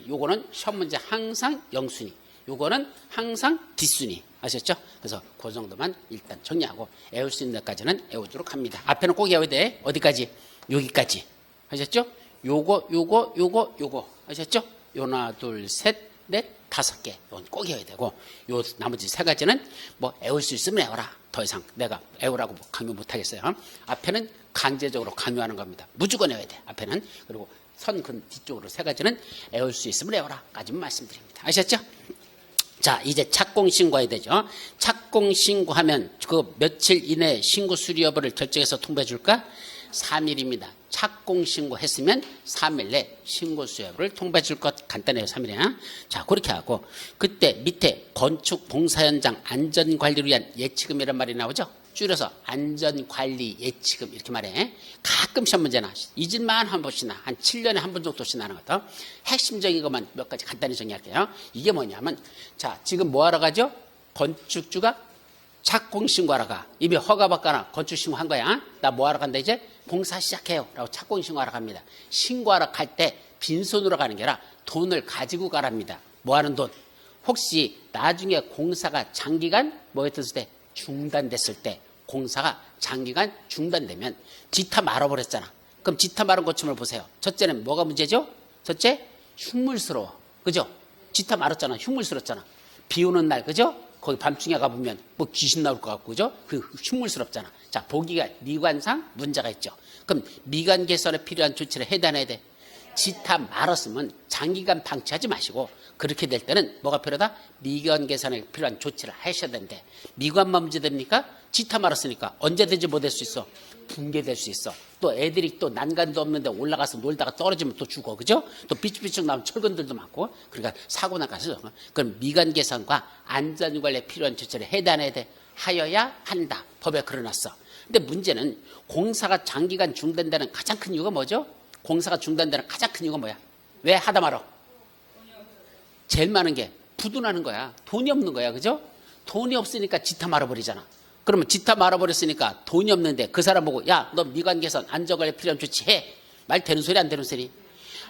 요거는 시험 문제 항상 영순위. 요거는 항상 뒷순위. 아셨죠? 그래서 그 정도만 일단 정리하고 외울 수 있는 데까지는 외우도록 합니다. 앞에는 꼭 외워야 돼. 어디까지? 여기까지. 아셨죠? 요거. 아셨죠? 요나 둘 셋 넷 5개. 이건 꼭 외워야 되고 요 나머지 3가지는 뭐 외울 수 있으면 외워라. 더 이상 내가 외우라고 강요 못 하겠어요. 앞에는 강제적으로 강요하는 겁니다. 무조건 외워야 돼. 앞에는. 그리고 선근 뒤쪽으로 3가지는 외울 수 있으면 외워라까지만 말씀드립니다. 아셨죠? 자, 이제 착공신고해야 되죠. 착공신고하면 그 며칠 이내 신고 수리 여부를 결정해서 통보해 줄까? 3일입니다. 착공신고했으면 3일 내 신고 수리 여부를 통보해 줄 것 간단해요. 3일이야. 자, 그렇게 하고 그때 밑에 건축 봉사 현장 안전관리를 위한 예치금이란 말이 나오죠. 줄여서 안전관리 예치금 이렇게 말해. 가끔 시험 문제나 잊을만 한 번씩이나 한 7년에 한 번 정도씩 나는 것도 핵심적인 것만 몇 가지 간단히 정리할게요. 이게 뭐냐면 자 지금 뭐하러 가죠? 건축주가 착공신고하러 가. 이미 허가받거나 건축신고한 거야. 나 뭐하러 간다 이제? 공사 시작해요 라고 착공신고하러 갑니다. 신고하러 갈 때 빈손으로 가는 게 아니라 돈을 가지고 가랍니다. 뭐하는 돈? 혹시 나중에 공사가 장기간 뭐했을 때 중단됐을 때 공사가 장기간 중단되면 지타 말아버렸잖아. 그럼 지타 말은 고침을 보세요. 첫째는 뭐가 문제죠? 첫째 흉물스러워. 그죠? 지타 말았잖아. 흉물스럽잖아. 비 오는 날 그죠? 거기 밤중에 가보면 뭐 귀신 나올 것 같고 그죠? 그 흉물스럽잖아. 자 보기가 미관상 문제가 있죠. 그럼 미관 개선에 필요한 조치를 해야 돼. 지타 말았으면 장기간 방치하지 마시고 그렇게 될 때는 뭐가 필요하다? 미관 개선에 필요한 조치를 하셔야 되는데 미관만 문제됩니까? 지타 말았으니까 언제든지 뭐 될 수 있어? 붕괴될 수 있어. 또 애들이 또 난간도 없는데 올라가서 놀다가 떨어지면 또 죽어. 그죠? 또 삐쭉삐쭉 나오면 철근들도 많고 그러니까 사고 나가서 그럼 미관 개선과 안전관리에 필요한 조치를 해야 안 해야 돼? 하여야 한다. 법에 그려놨어. 근데 문제는 공사가 장기간 중단되는 가장 큰 이유가 뭐죠? 공사가 중단되는 가장 큰 이유가 뭐야? 왜 하다 말어? 제일 많은 게 부도나는 거야. 돈이 없는 거야. 그죠? 돈이 없으니까 지타 말아버리잖아. 그러면 지타 말아버렸으니까 돈이 없는데 그 사람 보고 야, 너 미관 개선 안전관리 필요한 조치해. 말 되는 소리 안 되는 소리?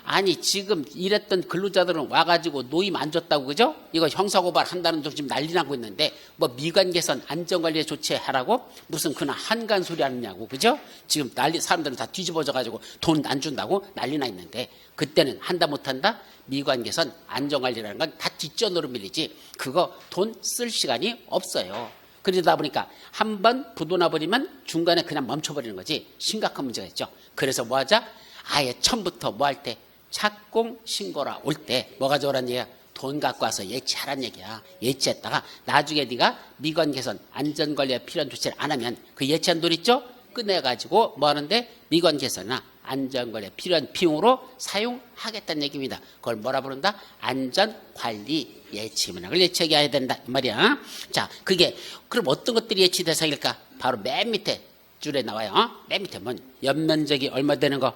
아니 지금 일했던 근로자들은 와가지고 노임 안 줬다고 그죠? 이거 형사고발 한다는 둥 지금 난리 나고 있는데 뭐 미관 개선 안전관리에 조치하라고 무슨 그나 한간 소리 하느냐고 그죠? 지금 난리 사람들은 다 뒤집어져가지고 돈 안 준다고 난리 나 있는데 그때는 한다 못한다? 미관 개선 안전관리라는 건 다 뒷전으로 밀리지 그거 돈 쓸 시간이 없어요. 그러다 보니까 한 번 부도나 버리면 중간에 그냥 멈춰버리는 거지 심각한 문제가 있죠. 그래서 뭐 하자? 아예 처음부터 뭐 할 때 착공 신고라 올 때 뭐 가져오란 얘기야? 돈 갖고 와서 예치하란 얘기야. 예치했다가 나중에 네가 미관 개선 안전관리에 필요한 조치를 안 하면 그 예치한 돈 있죠? 꺼내가지고 뭐 하는데 미관 개선이나 안전관리에 필요한 비용으로 사용하겠다는 얘기입니다. 그걸 뭐라 부른다? 안전관리 예치문학을 예치해야 된다 이 말이야. 자, 그게 그럼 어떤 것들이 예치 대상일까? 바로 맨 밑에 줄에 나와요. 맨 밑에 뭐 연면적이 얼마 되는 거?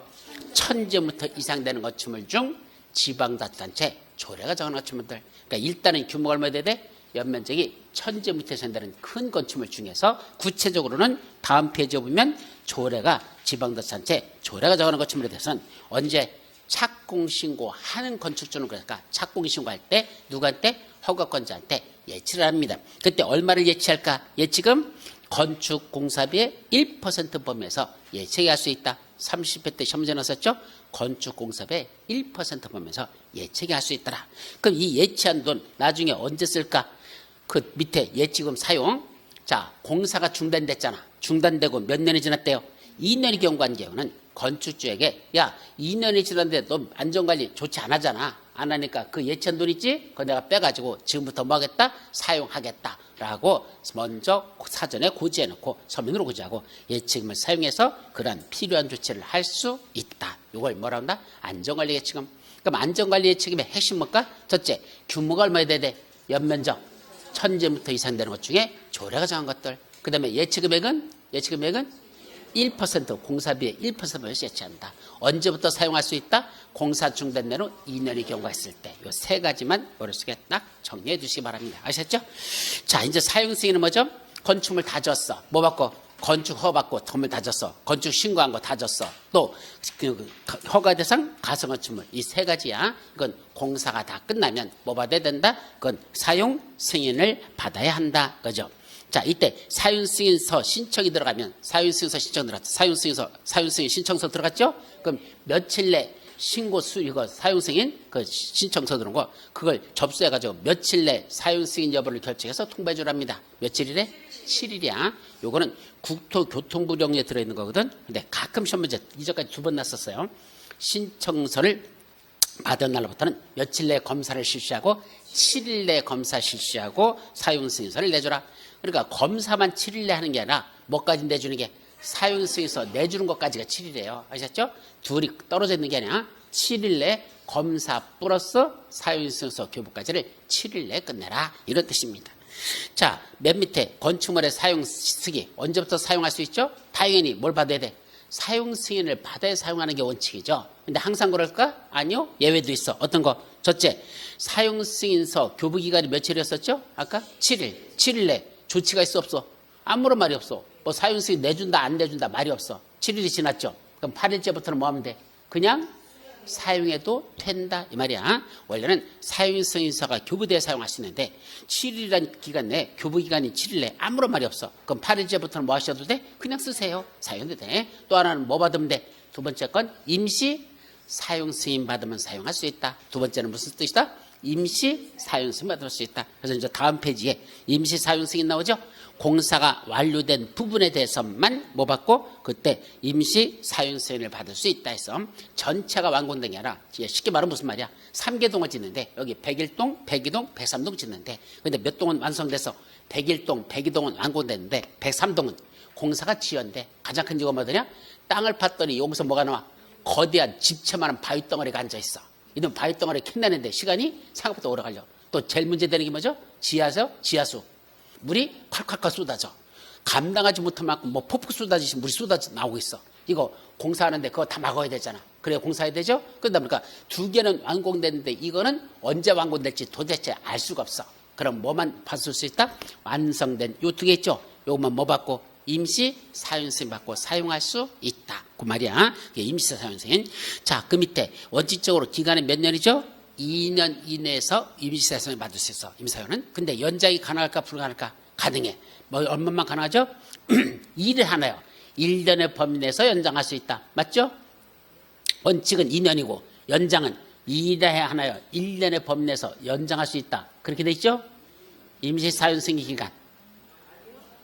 1000제곱미터 이상 되는 건축물 중 지방자치단체 조례가 정한 건축물들. 그러니까 일단은 규모가 얼마 돼야 돼? 연면적이 1000제곱미터 이상 되는 큰 건축물 중에서 구체적으로는 다음 페이지에 보면 조례가 지방자치단체 조례가 정하는 건축물에 대해서는 언제 착공신고하는 건축주는 그러니까 착공신고할 때 누구한테? 허가권자한테 예치를 합니다. 그때 얼마를 예치할까? 예치금 건축공사비의 1% 범위에서 예치할 수 있다. 30회 때 시험문제 나왔었죠? 건축공사비의 1% 범위에서 예치할 수 있더라. 그럼 이 예치한 돈 나중에 언제 쓸까? 그 밑에 예치금 사용. 자, 공사가 중단됐잖아. 중단되고 몇 년이 지났대요? 2년이 경과한 경우는 건축주에게 야 2년이 지났는데 너 안전관리 좋지 안 하잖아. 안 하니까 그 예치한 돈 있지? 그거 내가 빼가지고 지금부터 뭐 하겠다? 사용하겠다라고 먼저 사전에 고지해놓고 서면으로 고지하고 예치금을 사용해서 그러한 필요한 조치를 할 수 있다. 이걸 뭐라 한다? 안전관리 예치금. 그럼 안전관리 예치금의 핵심 뭘까? 첫째, 규모가 얼마나 돼야 돼? 연면적 1000제곱미터 이상 되는 것 중에 조례가 정한 것들. 그 다음에 예치금액은 1% 공사비의 1%를 예치한다. 언제부터 사용할 수 있다? 공사 중단된 후 2년이 경과했을 때. 이 세 가지만 머릿속에 딱 정리해 주시기 바랍니다. 아셨죠? 자, 이제 사용 승인은 뭐죠? 건축물 다 졌어. 뭐 받고? 건축 허가 받고 건물 다 졌어. 건축 신고한 거 다 졌어. 또 허가 대상 가성 건축물 이 세 가지야. 이건 공사가 다 끝나면 뭐 받아야 된다? 그건 사용 승인을 받아야 한다. 그죠? 자, 이때 사용승인서 신청이 들어가면 사용승인서 신청 들어갔죠. 사용승인 신청서 들어갔죠? 그럼 며칠 내 신고 이거 사용승인 그 신청서 들어온 거 그걸 접수해가지고 며칠 내 사용승인 여부를 결정해서 통보해 주랍니다. 며칠이래? 7일이야. 요거는 국토교통부령에 들어있는 거거든. 근데 가끔 시험 문제 이전까지 2번 났었어요. 신청서를 받은 날로부터는 며칠 내에 검사를 실시하고 7일 내에 검사 실시하고 사용승인서를 내줘라. 그러니까 검사만 7일 내에 하는 게 아니라 뭐까지 내주는 게 사용승인서 내주는 것까지가 7일이에요. 아셨죠? 둘이 떨어져 있는 게 아니라 7일 내에 검사 플러스 사용승인서 교부까지를 7일 내에 끝내라. 이런 뜻입니다. 자, 맨 밑에 건축물의 사용 시기 언제부터 사용할 수 있죠? 당연히 뭘 받아야 돼? 사용 승인을 받아야 사용하는 게 원칙이죠. 근데 항상 그럴까? 아니요. 예외도 있어. 어떤 거? 첫째, 사용 승인서 교부 기간이 며칠이었었죠? 아까 7일. 7일 내 조치가 있어 없어? 아무런 말이 없어. 뭐 사용 승인 내준다 안 내준다 말이 없어. 7일이 지났죠. 그럼 8일째부터는 뭐 하면 돼? 그냥 사용해도 된다 이 말이야. 원래는 사용승인서가 교부대에 사용할 수 있는데 7일이라는 기간 내에 교부기간이 7일 내에 아무런 말이 없어. 그럼 8일째부터는 뭐 하셔도 돼? 그냥 쓰세요. 사용해도 돼. 또 하나는 뭐 받으면 돼? 두 번째 건 임시 사용승인 받으면 사용할 수 있다. 두 번째는 무슨 뜻이다? 임시 사용승인 받을 수 있다. 그래서 이제 다음 페이지에 임시 사용승인 나오죠? 공사가 완료된 부분에 대해서만 뭐 받고 그때 임시 사용승인을 받을 수 있다 해서 전체가 완공된 게 아니라 쉽게 말하면 무슨 말이야? 3개동을 짓는데 여기 101동, 102동, 103동 짓는데 근데 몇 동은 완성돼서 101동, 102동은 완공됐는데 103동은 공사가 지연돼. 가장 큰 이유가 뭐더냐? 땅을 팠더니 여기서 뭐가 나와? 거대한 집채만한 바위덩어리가 앉아있어. 이런 바위덩어리 캔내는데 시간이 생각보다 오래 걸려. 또 제일 문제되는 게 뭐죠? 지하수. 물이 콸콸콸 쏟아져. 감당하지 못할 만큼 뭐 폭풍 쏟아지듯이 물이 쏟아져 나오고 있어. 이거 공사하는데 그거 다 막아야 되잖아. 그래야 공사해야 되죠? 그러다 보니까 두 개는 완공됐는데 이거는 언제 완공될지 도대체 알 수가 없어. 그럼 뭐만 받을 수 있다? 완성된 요 두 개 있죠? 요것만 뭐 받고? 임시 사용승인 받고 사용할 수 있다. 그 말이야. 임시 사용승인. 자, 그 밑에 원칙적으로 기간은 몇 년이죠? 2년 이내에서 임시 사용승인 받을 수 있어. 임시 사용은. 근데 연장이 가능할까 불가능할까? 가능해. 뭐 얼마만 가능하죠? 1을 하나요. 1년의 범위 내에서 연장할 수 있다. 맞죠? 원칙은 2년이고 연장은 2회 하나요. 1년의 범위 내에서 연장할 수 있다. 그렇게 돼 있죠? 임시 사용승인 기간.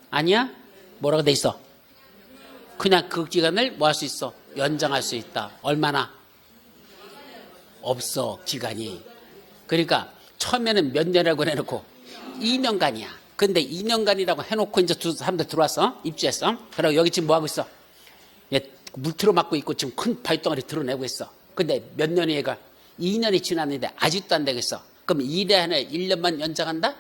아니야? 뭐라고 돼 있어? 그냥 그 기간을 뭐 할 수 있어? 연장할 수 있다. 얼마나? 없어, 기간이. 그러니까 처음에는 몇 년이라고 해놓고 2년간이야. 근데 2년간이라고 해놓고 이제 두 사람들 들어왔어. 입주했어. 그리고 여기 지금 뭐 하고 있어? 물틀어 맞고 있고 지금 큰 바위덩어리 드러내고 있어. 근데 몇 년이 얘가? 2년이 지났는데 아직도 안 되겠어. 그럼 1회 안에 1년만 연장한다?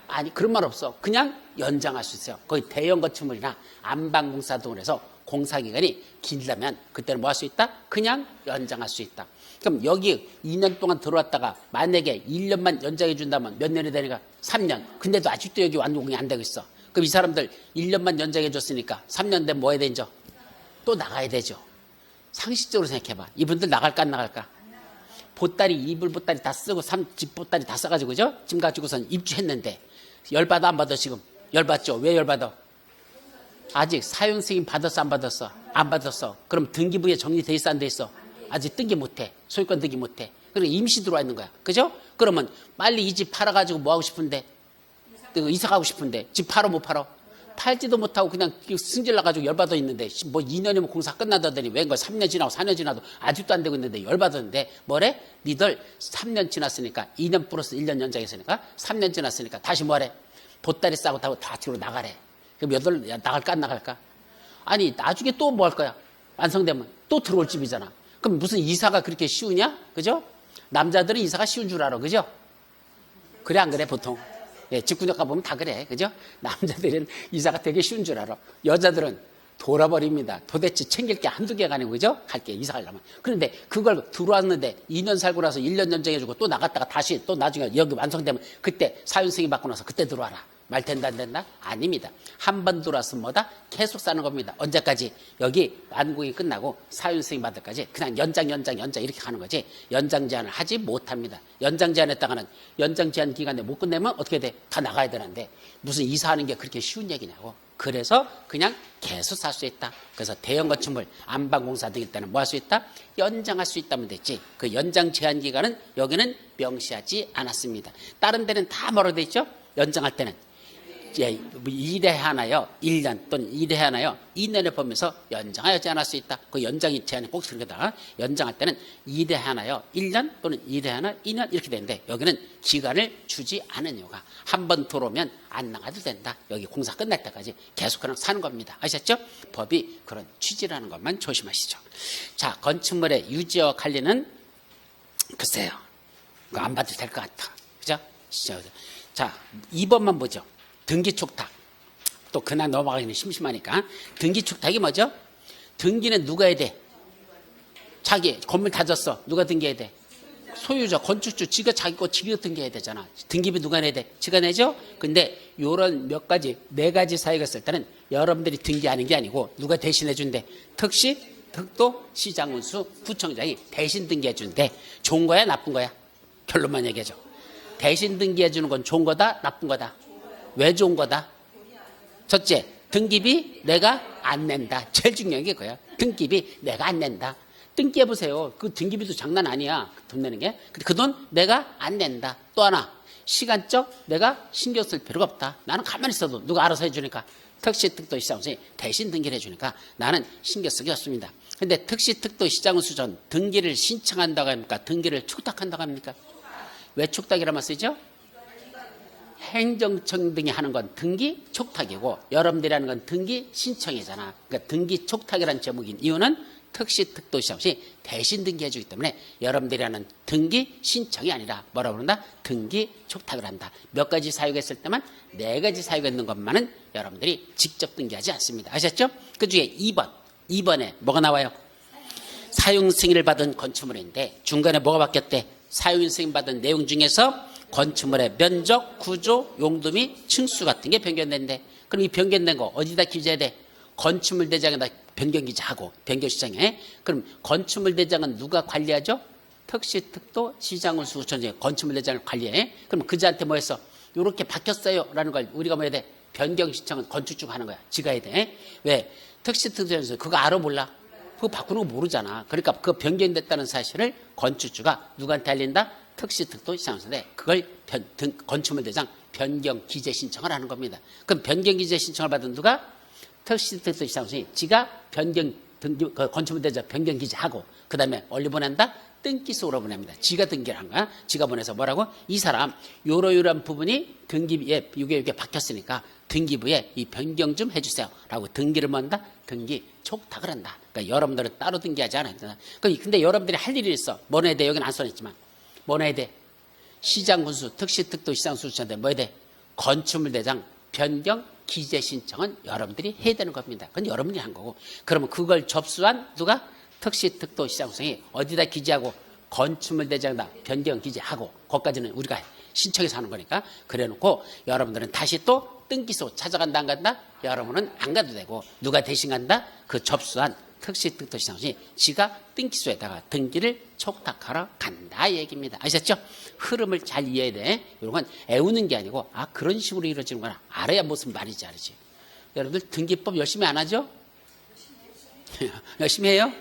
아니, 그런 말 없어. 그냥 연장할 수 있어요. 거의 대형 건축물이나 안방공사 등을 해서 공사기간이 길다면 그때는 뭐 할 수 있다? 그냥 연장할 수 있다. 그럼 여기 2년 동안 들어왔다가 만약에 1년만 연장해 준다면 몇 년이 되니까? 3년. 근데도 아직도 여기 완공이 안 되고 있어. 그럼 이 사람들 1년만 연장해 줬으니까 3년 되면 뭐 해야 되죠? 또 나가야 되죠. 상식적으로 생각해봐. 이분들 나갈까 안 나갈까? 보따리, 이불 보따리 다 쓰고 집 보따리 다 써가지고 그죠? 짐 가지고선 입주했는데 열받아 안 받아 지금? 열받죠? 왜 열받아? 아직 사용승인 받았어 안 받았어? 안 받았어. 그럼 등기부에 정리돼 있어 안 돼 있어? 아직 등기 못해. 소유권 등기 못해. 그리고 임시 들어와 있는 거야. 그죠? 그러면 빨리 이 집 팔아가지고 뭐 하고 싶은데? 이사 가고 싶은데 집 팔어 못 팔어? 팔지도 못하고 그냥 승질 나가지고 열받아 있는데 뭐 2년이면 공사 끝나다더니 웬걸 3년 지나고 4년 지나도 아직도 안 되고 있는데 열받았는데 뭐래? 니들 3년 지났으니까 2년 플러스 1년 연장했으니까 3년 지났으니까 다시 뭐래? 보따리 싸고 타고 다 뒤로 나가래. 그럼 나갈까 안 나갈까? 아니 나중에 또 뭐 할 거야? 완성되면 또 들어올 집이잖아. 그럼 무슨 이사가 그렇게 쉬우냐? 그죠? 남자들은 이사가 쉬운 줄 알아. 그죠? 그래 안 그래 보통? 예, 직구역 가보면 다 그래. 그죠? 남자들은 이사가 되게 쉬운 줄 알아. 여자들은 돌아버립니다. 도대체 챙길 게 한두 개가 아니고, 그죠? 갈게, 이사 가려면. 그런데 그걸 들어왔는데 2년 살고 나서 1년 연장해주고 또 나갔다가 다시 또 나중에 여기 완성되면 그때 사윤승인 받고 나서 그때 들어와라. 말 된다 안 된다? 아닙니다. 한 번 들어왔으면 뭐다? 계속 사는 겁니다. 언제까지? 여기 완공이 끝나고 사윤승인 받을 까지 그냥 연장 이렇게 가는 거지. 연장 제한을 하지 못합니다. 연장 제한했다가는 연장 제한 기간에 못 끝내면 어떻게 돼? 다 나가야 되는데 무슨 이사하는 게 그렇게 쉬운 얘기냐고. 그래서 그냥 계속 살 수 있다. 그래서 대형 건축물, 안방공사 등일 때는 뭐 할 수 있다? 연장할 수 있다면 됐지. 그 연장 제한 기간은 여기는 명시하지 않았습니다. 다른 데는 다 뭐라고 돼 있죠? 연장할 때는 1회 하나요, 1년 또는 1회 하나요, 2년을 보면서 연장하지 않을 수 있다. 그 연장이 제한이 꼭 들어가다. 연장할 때는 1회 하나요, 1년 또는 1회 하나, 2년 이렇게 되는데 여기는 기간을 주지 않은 이유가 한 번 들어오면 안 나가도 된다. 여기 공사 끝날 때까지 계속 그냥 사는 겁니다. 아셨죠? 법이 그런 취지라는 것만 조심하시죠. 자, 건축물의 유지와 관리는 글쎄요. 그거 안 봐도 될 것 같아. 그죠? 자, 2번만 보죠. 등기 촉탁. 또 그날 넘어가기는 심심하니까. 등기 촉탁이 뭐죠? 등기는 누가 해야 돼? 자기 건물 다졌어. 누가 등기해야 돼? 소유자, 건축주, 지가 자기 거 지가 등기해야 되잖아. 등기비 누가 내야 돼? 지가 내죠? 근데 요런 몇 가지, 4가지 사유가 있을 때는 여러분들이 등기하는 게 아니고 누가 대신해 준대? 특시, 특도, 시장운수, 구청장이 대신 등기해 준대. 좋은 거야, 나쁜 거야? 결론만 얘기해줘. 대신 등기해 주는 건 좋은 거다, 나쁜 거다? 왜 좋은 거다? 첫째, 등기비 내가 안 낸다. 제일 중요한 게 그거야. 등기비 내가 안 낸다. 등기해보세요. 그 등기비도 장난 아니야. 돈 내는 게. 그 돈 내가 안 낸다. 또 하나, 시간적 내가 신경 쓸 필요가 없다. 나는 가만히 있어도 누가 알아서 해주니까. 특시, 특도, 시장운수 대신 등기를 해주니까 나는 신경 쓰기 없습니다. 근데 특시, 특도, 시장운수 전 등기를 신청한다고 합니까? 등기를 촉탁한다고 합니까? 왜 촉탁이라만 쓰죠? 행정청 등이 하는 건 등기 촉탁이고 여러분들이 하는 건 등기 신청이잖아. 그러니까 등기 촉탁이라는 제목인 이유는 특시, 특도, 시장운수 대신 등기해 주기 때문에 여러분들이 하는 등기 신청이 아니라 뭐라고 그런다? 등기 촉탁을 한다. 몇 가지 사유가 있을 때만 4가지 사유가 있는 것만은 여러분들이 직접 등기하지 않습니다. 아셨죠? 그 중에 2번에 뭐가 나와요? 사용 승인을 받은 건축물인데 중간에 뭐가 바뀌었대? 사용 승인 받은 내용 중에서 건축물의 면적, 구조, 용도 및 층수 같은 게 변경된대. 그럼 이 변경된 거 어디다 기재해야 돼? 건축물 대장에다 변경 기재하고 변경시장에. 그럼 건축물 대장은 누가 관리하죠? 특시특도 시장군수구청장이 건축물 대장을 관리해. 그럼 그자한테 뭐 했어? 이렇게 바뀌었어요 라는 걸 우리가 뭐 해야 돼? 변경신청은 건축주가 하는 거야. 지가 해야 돼. 왜? 특시특도에서 그거 알아 몰라? 그거 바꾸는 거 모르잖아. 그러니까 그 변경됐다는 사실을 건축주가 누구한테 알린다? 특시특도 시장군수인데 그걸 건축물 대장 변경 기재 신청을 하는 겁니다. 그럼 변경 기재 신청을 받은 누가? 특시특도 시장군수이 지가 변경 건축물 대장 변경 기재하고 그 다음에 어디 보낸다? 등기소로 보냅니다. 지가 등기를 한 거야. 지가 보내서 뭐라고? 이 사람 요러요러한 부분이 등기부에 이게 바뀌었으니까 등기부에 이 변경 좀 해주세요 라고 등기를 만다. 등기 촉탁을 한다. 그러니까 여러분들은 따로 등기하지 않아요. 근데 여러분들이 할 일이 있어. 뭐 해야 돼? 여기는 안 써냈지만 뭐 해야 돼? 시장군수 특시특도 시장군수한테 뭐 해야 돼? 건축물 대장 변경 기재 신청은 여러분들이 해야 되는 겁니다. 그건 여러분들이 한 거고. 그러면 그걸 접수한 누가? 특시특도 시장군수이 어디다 기재하고? 건축물 대장에다 변경 기재하고. 거기까지는 우리가 신청해서 하는 거니까. 그래놓고 여러분들은 다시 또 등기소 찾아간다 안 간다? 여러분은 안 가도 되고 누가 대신 간다? 그 접수한 특시특도 시장군수이 지가 등기소에다가 등기를 촉탁하러 간다 얘기입니다. 아셨죠? 흐름을 잘 이해해야 돼. 이런 건 애우는 게 아니고 그런 식으로 이루어지는구나. 알아야 무슨 말인지 알지. 여러분들 등기법 열심히 안 하죠? 열심히 해요?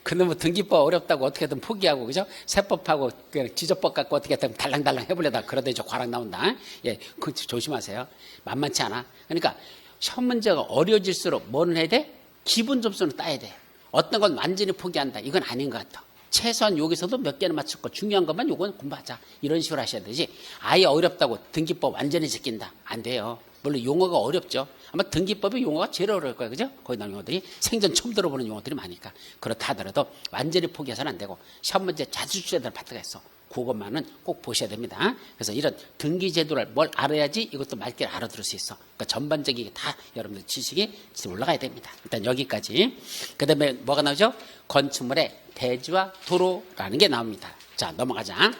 근데 뭐 등기법 어렵다고 어떻게든 포기하고 그죠? 세법하고 지적법 갖고 어떻게든 달랑달랑 해보려다 그러다 이제 과락 나온다. 예, 그 조심하세요. 만만치 않아. 그러니까 시험 문제가 어려워질수록 뭐는 해야 돼? 기본 점수는 따야 돼. 어떤 건 완전히 포기한다. 이건 아닌 것 같아. 최소한 여기서도 몇 개는 맞출 거. 중요한 것만 요건 공부하자. 이런 식으로 하셔야 되지. 아예 어렵다고 등기법 완전히 제낀다. 안 돼요. 물론 용어가 어렵죠. 아마 등기법의 용어가 제일 어려울 거예요. 그죠? 거기 나오는 용어들이 생전 처음 들어보는 용어들이 많으니까. 그렇다 하더라도 완전히 포기해서는 안 되고 시험 문제 자주 출제될 파트가 있어. 그것만은 꼭 보셔야 됩니다. 그래서 이런 등기 제도를 뭘 알아야지 이것도 맑게 알아들을 수 있어. 그러니까 전반적이게 다 여러분들 지식이 올라가야 됩니다. 일단 여기까지. 그 다음에 뭐가 나오죠? 건축물의 대지와 도로라는 게 나옵니다. 자, 넘어가자.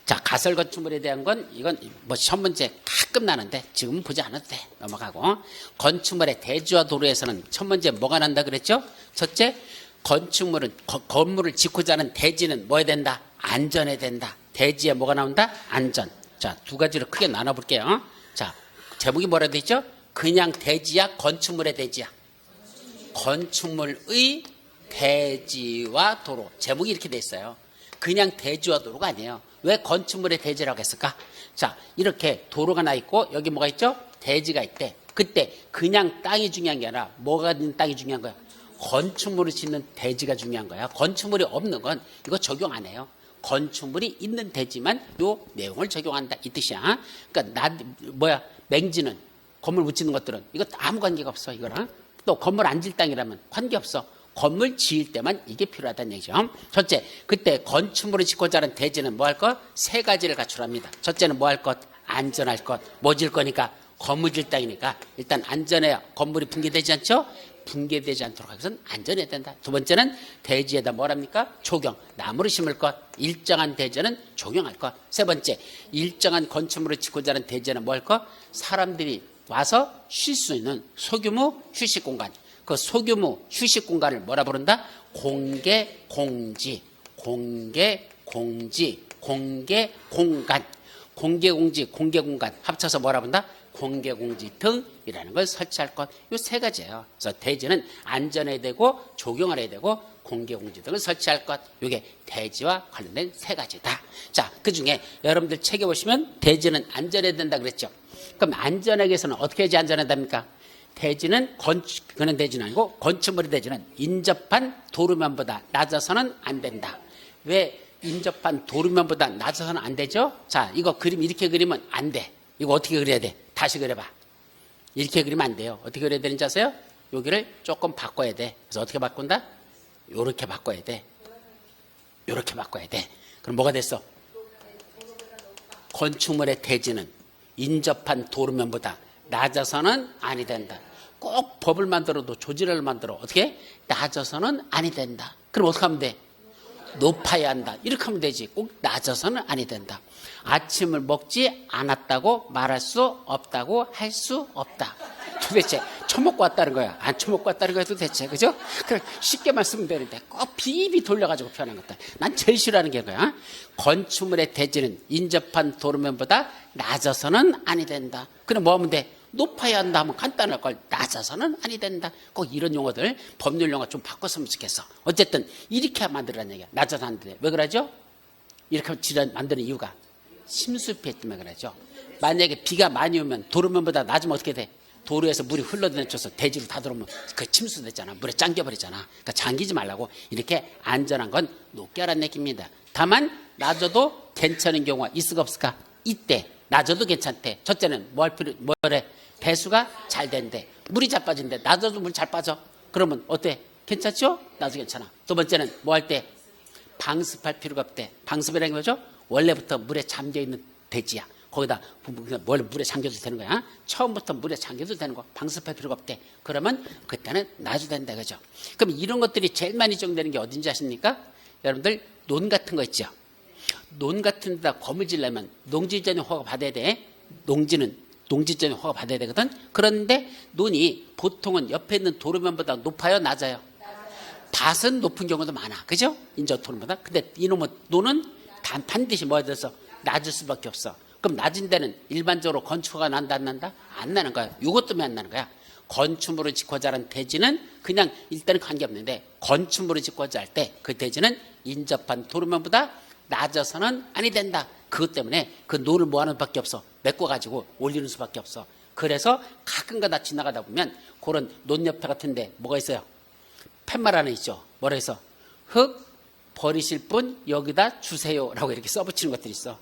자, 가설 건축물에 대한 건 이건 뭐 시험 문제 가끔 나는데 지금은 보지 않아도 돼. 넘어가고. 건축물의 대지와 도로에서는 첫 번째 뭐가 난다 그랬죠? 첫째, 건축물은 건물을 짓고자 하는 대지는 뭐 해야 된다? 안전해야 된다. 대지에 뭐가 나온다? 안전. 자, 두 가지로 크게 나눠볼게요. 자, 제목이 뭐라고 돼 있죠? 그냥 대지야, 건축물의 대지야. 건축물의 대지와 도로. 제목이 이렇게 돼 있어요. 그냥 대지와 도로가 아니에요. 왜 건축물의 대지라고 했을까? 자, 이렇게 도로가 나 있고 여기 뭐가 있죠? 대지가 있대. 그때 그냥 땅이 중요한 게 아니라 뭐가 있는 땅이 중요한 거야? 건축물을 짓는 대지가 중요한 거야. 건축물이 없는 건 이거 적용 안 해요. 건축물이 있는 대지만 요 내용을 적용한다 이 뜻이야. 그러니까 맹지는 건물 못 짓는 것들은 이거 아무 관계가 없어 이거랑. 또 건물 안 질 땅이라면 관계없어. 건물 지을 때만 이게 필요하다는 얘기죠. 첫째, 그때 건축물을 짓고자 하는 대지는 뭐 할 것? 세 가지를 갖추랍니다. 첫째는 뭐 할 것? 안전할 것. 뭐 질 거니까? 건물 질 땅이니까 일단 안전해야 건물이 붕괴되지 않죠? 붕괴되지 않도록 하기 위해서는 안전해야 된다. 두 번째는 대지에다 뭐랍니까? 조경. 나무를 심을 것. 일정한 대지는 조경할 것. 세 번째, 일정한 건축물을 짓고자 하는 대지는 뭐 할 것? 사람들이 와서 쉴 수 있는 소규모 휴식 공간. 그 소규모 휴식 공간을 뭐라 부른다? 공개 공지. 공개 공지. 공개 공간. 공개 공지, 공개 공간 합쳐서 뭐라 부른다? 공개 공지 등이라는 걸 설치할 것. 이 세 가지예요. 그래서 대지는 안전해야 되고 조경을 해야 되고 공개 공지 등을 설치할 것. 이게 대지와 관련된 세 가지다. 자, 그중에 여러분들 책에 보시면 대지는 안전해야 된다 그랬죠. 그럼 안전하기 위해서는 어떻게 해야지 안전하답니까? 대지는 그런 대지는 아니고 건축물의 대지는 인접한 도로면보다 낮아서는 안 된다. 왜 인접한 도로면보다 낮아서는 안 되죠? 자, 이거 그림 이렇게 그리면 안 돼. 이거 어떻게 그려야 돼? 다시 그려봐. 이렇게 그리면 안 돼요. 어떻게 그려야 되는지 아세요? 여기를 조금 바꿔야 돼. 그래서 어떻게 바꾼다? 요렇게 바꿔야 돼. 요렇게 바꿔야 돼. 그럼 뭐가 됐어? 건축물의 대지는 인접한 도로면보다 낮아서는 아니 된다. 꼭 법을 만들어도 조지를 만들어 어떻게? 낮아서는 아니 된다. 그럼 어떻게 하면 돼? 높아야 한다. 이렇게 하면 되지. 꼭 낮아서는 아니 된다. 아침을 먹지 않았다고 말할 수 없다고 할 수 없다. 도대체 처먹고 왔다는 거야, 안 처먹고 왔다는 거야 도대체, 그죠? 쉽게만 쓰면 되는데 꼭 비비 돌려가지고 표현한 것들. 난 제일 싫어하는 게 그거야. 건축물의 대지는 인접한 도로면보다 낮아서는 아니 된다. 그럼 뭐 하면 돼? 높아야 한다 하면 간단할 걸. 낮아서는 아니 된다. 꼭 이런 용어들 법률 용어 좀 바꿨으면 좋겠어. 어쨌든 이렇게 만들라는 얘기야. 낮아서 안 돼. 왜 그러죠? 이렇게 만드는 이유가 심수피해 때문에 그러죠. 만약에 비가 많이 오면 도로면보다 낮으면 어떻게 돼? 도로에서 물이 흘러내려서 대지로 다 들어오면 그 침수됐잖아. 물에 잠겨버리잖아. 그러니까 잠기지 말라고 이렇게 안전한 건 높게 하라는 얘기입니다. 다만 낮아도 괜찮은 경우가 있을까 없을까? 이때 낮아도 괜찮대. 첫째는 뭐래? 배수가 잘 된대. 물이 잘 빠진대. 낮아도 물 잘 빠져. 그러면 어때? 괜찮죠? 나도 괜찮아. 두 번째는 뭐 할 때? 방습할 필요가 없대. 방습이라는 게 뭐죠? 원래부터 물에 잠겨있는 대지야. 거기다 원래 물에 잠겨도 되는 거야. 처음부터 물에 잠겨도 되는 거. 방습할 필요가 없대. 그러면 그때는 놔도 된다, 그죠? 그럼 이런 것들이 제일 많이 적용되는 게 어딘지 아십니까? 여러분들 논 같은 거 있죠? 논 같은 데다 건물 지려면 농지전에 허가 받아야 돼. 농지전에 허가 받아야 되거든. 그런데 논이 보통은 옆에 있는 도로면보다 높아요, 낮아요? 밭은 높은 경우도 많아, 그죠? 인접 도로보다. 근데 이놈의 논은 반드시 뭐야 돼서 낮을 수밖에 없어. 그럼 낮은 데는 일반적으로 건축허가 난다 안 난다? 안 나는 거야. 이것 때문에 안 나는 거야. 건축물을 짓고 자란 대지는 그냥 일단은 관계없는데 건축물을 짓고 잘 때 그 대지는 인접한 도로면보다 낮아서는 아니 된다. 그것 때문에 그 논을 뭐하는 수밖에 없어. 메꿔가지고 올리는 수밖에 없어. 그래서 가끔가다 지나가다 보면 그런 논 옆에 같은데 뭐가 있어요? 팻말 하나 있죠. 뭐라 해서 흙 버리실 분 여기다 주세요라고 이렇게 써붙이는 것들이 있어.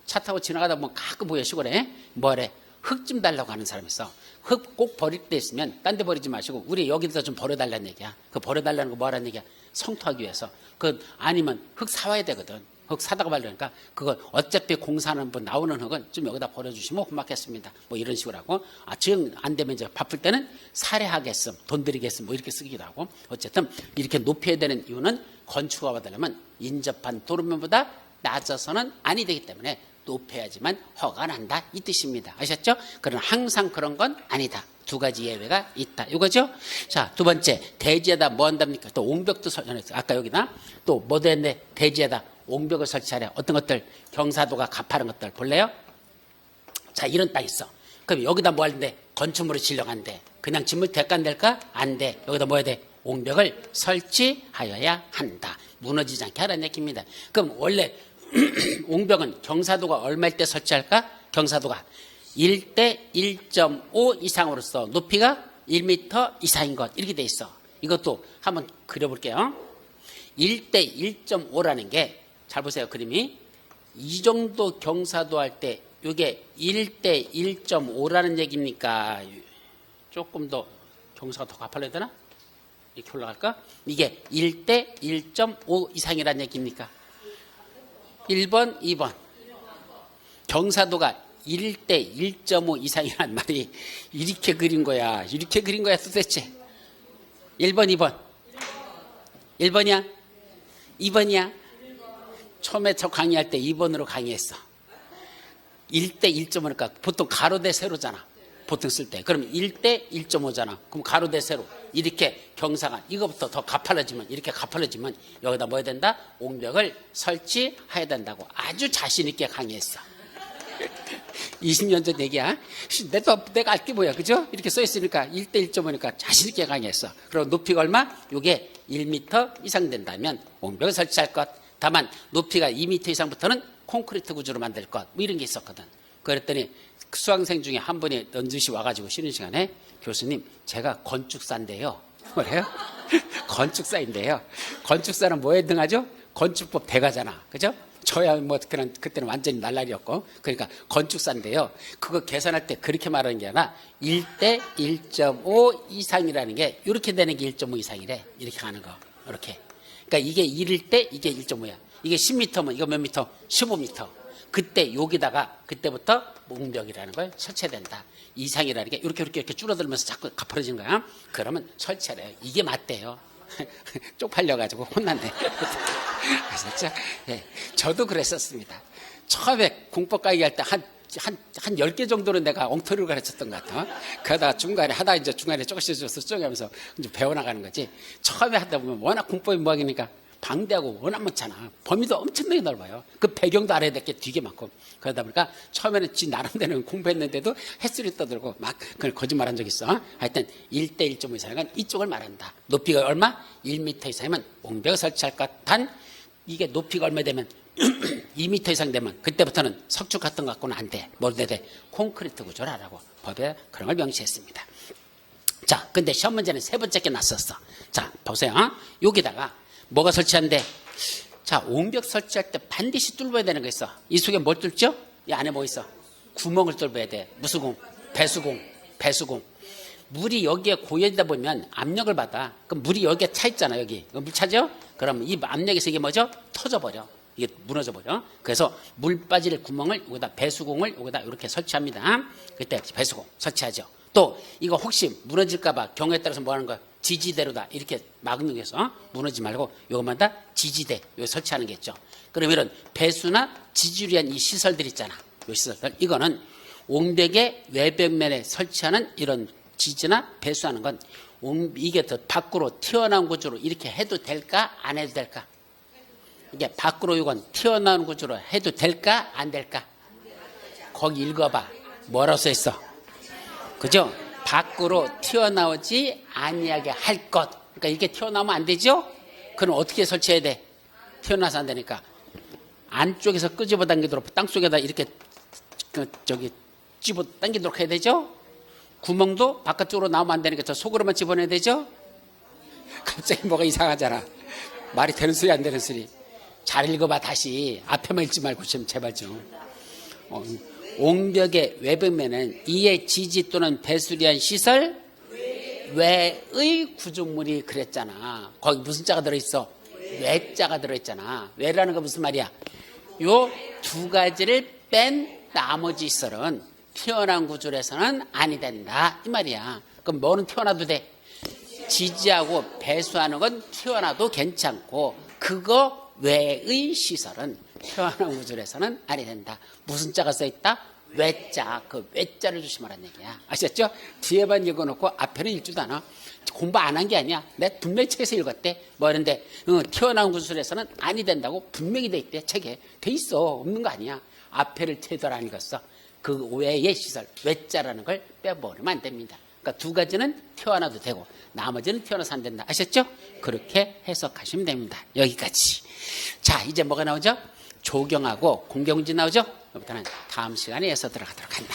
차 타고 지나가다 보면 가끔 보여. 시골에 뭐래? 흙 좀 달라고 하는 사람이 있어. 흙 꼭 버릴 때 있으면 딴 데 버리지 마시고 우리 여기다 좀 버려달라는 얘기야. 그 버려달라는 거 뭐하라는 얘기야? 성토하기 위해서. 그 아니면 흙 사와야 되거든. 흙 사다가 말려니까 그거 어차피 공사하는 분 나오는 흙은 좀 여기다 버려주시면 고맙겠습니다. 뭐 이런 식으로 하고. 지금 안 되면 이제 바쁠 때는 사례하겠음, 돈 드리겠음 뭐 이렇게 쓰기도 하고. 어쨌든 이렇게 높여야 되는 이유는 건축허가 받으려면 인접한 도로면보다 낮아서는 아니 되기 때문에 높여야지만 허가가 난다 이 뜻입니다. 아셨죠? 그러나 항상 그런 건 아니다. 두 가지 예외가 있다. 이거죠? 자, 두 번째, 대지에다 뭐 한답니까? 또 옹벽도 설치했어요. 아까 여기다 또 뭐도 했는데 대지에다 옹벽을 설치하래. 어떤 것들? 경사도가 가파른 것들 볼래요? 자, 이런 땅 있어. 그럼 여기다 뭐 하는데? 건축물을 지려고 한대. 그냥 짓물 될까 안 될까? 안 돼. 여기다 뭐 해야 돼? 옹벽을 설치하여야 한다. 무너지지 않게 하라는 얘기입니다. 그럼 원래 옹벽은 경사도가 얼마일 때 설치할까? 경사도가 1대 1.5 이상으로서 높이가 1m 이상인 것 이렇게 돼 있어. 이것도 한번 그려볼게요. 1대 1.5라는 게 잘 보세요. 그림이 이 정도 경사도 할 때 이게 1대 1.5라는 얘기입니까? 조금 더 경사가 더 가팔려야 되나? 이렇게 올라갈까? 이게 1대 1.5 이상이라는 얘기입니까? 1번, 2번. 경사도가 1대 1.5 이상이란 말이 이렇게 그린 거야. 이렇게 그린 거야 도대체. 1번, 2번. 1번이야? 2번이야? 처음에 저 강의할 때 2번으로 강의했어. 1대 1.5니까 보통 가로 대 세로잖아. 보통 쓸 때. 그럼 1대 1.5잖아. 그럼 가로 대 세로. 이렇게 경사가 이거부터 더 가팔라지면 이렇게 가팔라지면 여기다 뭐 해야 된다? 옹벽을 설치해야 된다고 아주 자신 있게 강의했어. 20년 전 얘기야. 내가 알 게 뭐야, 그죠? 이렇게 써 있으니까 1대 1.5니까 자신 있게 강의했어. 그리고 높이가 얼마? 이게 1m 이상 된다면 옹벽을 설치할 것. 다만 높이가 2m 이상부터는 콘크리트 구조로 만들 것. 뭐 이런 게 있었거든. 그랬더니 수강생 중에 한 분이 넌지시 와가지고 쉬는 시간에 교수님 제가 건축사인데요. 뭐래요? 건축사인데요. 건축사는 뭐에 등하죠? 건축법 대가잖아. 그죠? 저야 뭐 그때는 완전히 날라리였고 그러니까 건축사인데요. 그거 계산할 때 그렇게 말하는 게 아니라 1대 1.5 이상이라는 게 이렇게 되는 게 1.5 이상이래. 이렇게 가는 거. 이렇게. 그러니까 이게 1일 때 이게 1.5야. 이게 10m면 이거 몇 미터? 15m. 그때 여기다가 그때부터 옹벽이라는 걸 설치해야 된다. 이상이라는 게 이렇게 줄어들면서 자꾸 가파라지는 거야. 그러면 설치해야 돼요. 이게 맞대요. 쪽팔려가지고 혼난대. 아셨죠? 예, 저도 그랬었습니다. 처음에 공법 강의 할 때 한 10개 정도는 내가 엉터리를 가르쳤던 것 같아. 그러다가 중간에 이제 중간에 조금씩 수정하면서 이제 배워나가는 거지. 처음에 하다 보면 워낙 공법이 무학이니까 방대하고 워낙 많잖아. 범위도 엄청나게 넓어요. 그 배경도 알아야 될 게 되게 많고. 그러다 보니까 처음에는 지 나름대로 공부했는데도 햇술이 떠들고 막 그걸 거짓말한 적 있어. 하여튼 1대 1.5 이상은 이쪽을 말한다. 높이가 얼마? 1m 이상이면 옹벽을 설치할 것. 단 이게 높이가 얼마 되면 2m 이상 되면 그때부터는 석축 같은 거 갖고는 안 돼. 뭘 돼? 콘크리트 구조를 하라고 법에 그런 걸 명시했습니다. 자, 근데 시험 문제는 세 번째 게 났었어. 자, 보세요. 여기다가 뭐가 설치한데? 자, 옹벽 설치할 때 반드시 뚫어야 되는 거 있어. 이 속에 뭘 뚫죠? 이 안에 뭐 있어? 구멍을 뚫어야 돼. 무슨 공? 배수공. 물이 여기에 고여있다 보면 압력을 받아. 그럼 물이 여기에 차 있잖아, 여기. 물 차죠? 그럼 이 압력에서 이게 뭐죠? 터져버려. 이게 무너져버려. 그래서 물 빠질 구멍을 여기다 배수공을 여기다 이렇게 설치합니다. 그때 배수공 설치하죠. 또 이거 혹시 무너질까봐 경우에 따라서 뭐 하는 거야? 지지대로다. 이렇게 막는 게서 무너지지 말고 이것만 다 지지대 여기 설치하는 게 있죠. 그럼 이런 배수나 지지를 위한 이 시설들 있잖아. 이 시설들. 이거는 옹벽의 외벽면에 설치하는 이런 지지나 배수하는 건 이게 더 밖으로 튀어나온 구조로 이렇게 해도 될까? 안 해도 될까? 이게 밖으로 이건 튀어나온 구조로 해도 될까? 안 될까? 거기 읽어봐. 뭐라고 써있어? 그죠? 밖으로 튀어나오지 아니하게 할 것. 그러니까 이렇게 튀어나오면 안 되죠? 그럼 어떻게 설치해야 돼? 튀어나와서 안 되니까 안쪽에서 끄집어 당기도록 땅속에다 이렇게 집어 당기도록 해야 되죠? 구멍도 바깥쪽으로 나오면 안 되니까 저 속으로만 집어내야 되죠? 갑자기 뭐가 이상하잖아. 말이 되는 소리 안 되는 소리. 잘 읽어봐. 다시 앞에만 읽지 말고 좀 제발 좀. 옹벽의 외벽면은 이에 지지 또는 배수를 위한 시설 외의 구조물이 그랬잖아. 거기 무슨 자가 들어있어? 외자가 들어있잖아. 외라는 건 무슨 말이야? 요 두 가지를 뺀 나머지 시설은 튀어나온 구조에서는 아니 된다 이 말이야. 그럼 뭐는 튀어나도 돼? 지지하고 배수하는 건 튀어나도 괜찮고 그거 외의 시설은 튀어나온 구조에서는 아니 된다. 무슨 자가 써있다? 외자. 그 외자를 조심하라는 얘기야. 아셨죠? 뒤에만 읽어놓고 앞에는 읽지도 않아. 공부 안 한 게 아니야. 내가 분명히 책에서 읽었대. 뭐 이런데 튀어나온 구조에서는 아니 된다고 분명히 돼 있대. 책에. 돼 있어. 없는 거 아니야. 앞에를 제대로 안 읽었어. 그 외의 시설, 외자라는 걸 빼버리면 안 됩니다. 그러니까 두 가지는 튀어나도 되고 나머지는 튀어나서 안 된다. 아셨죠? 그렇게 해석하시면 됩니다. 여기까지. 자, 이제 뭐가 나오죠? 조경하고 공경문제 나오죠? 여기부터는 다음 시간에 해서 들어가도록 한다.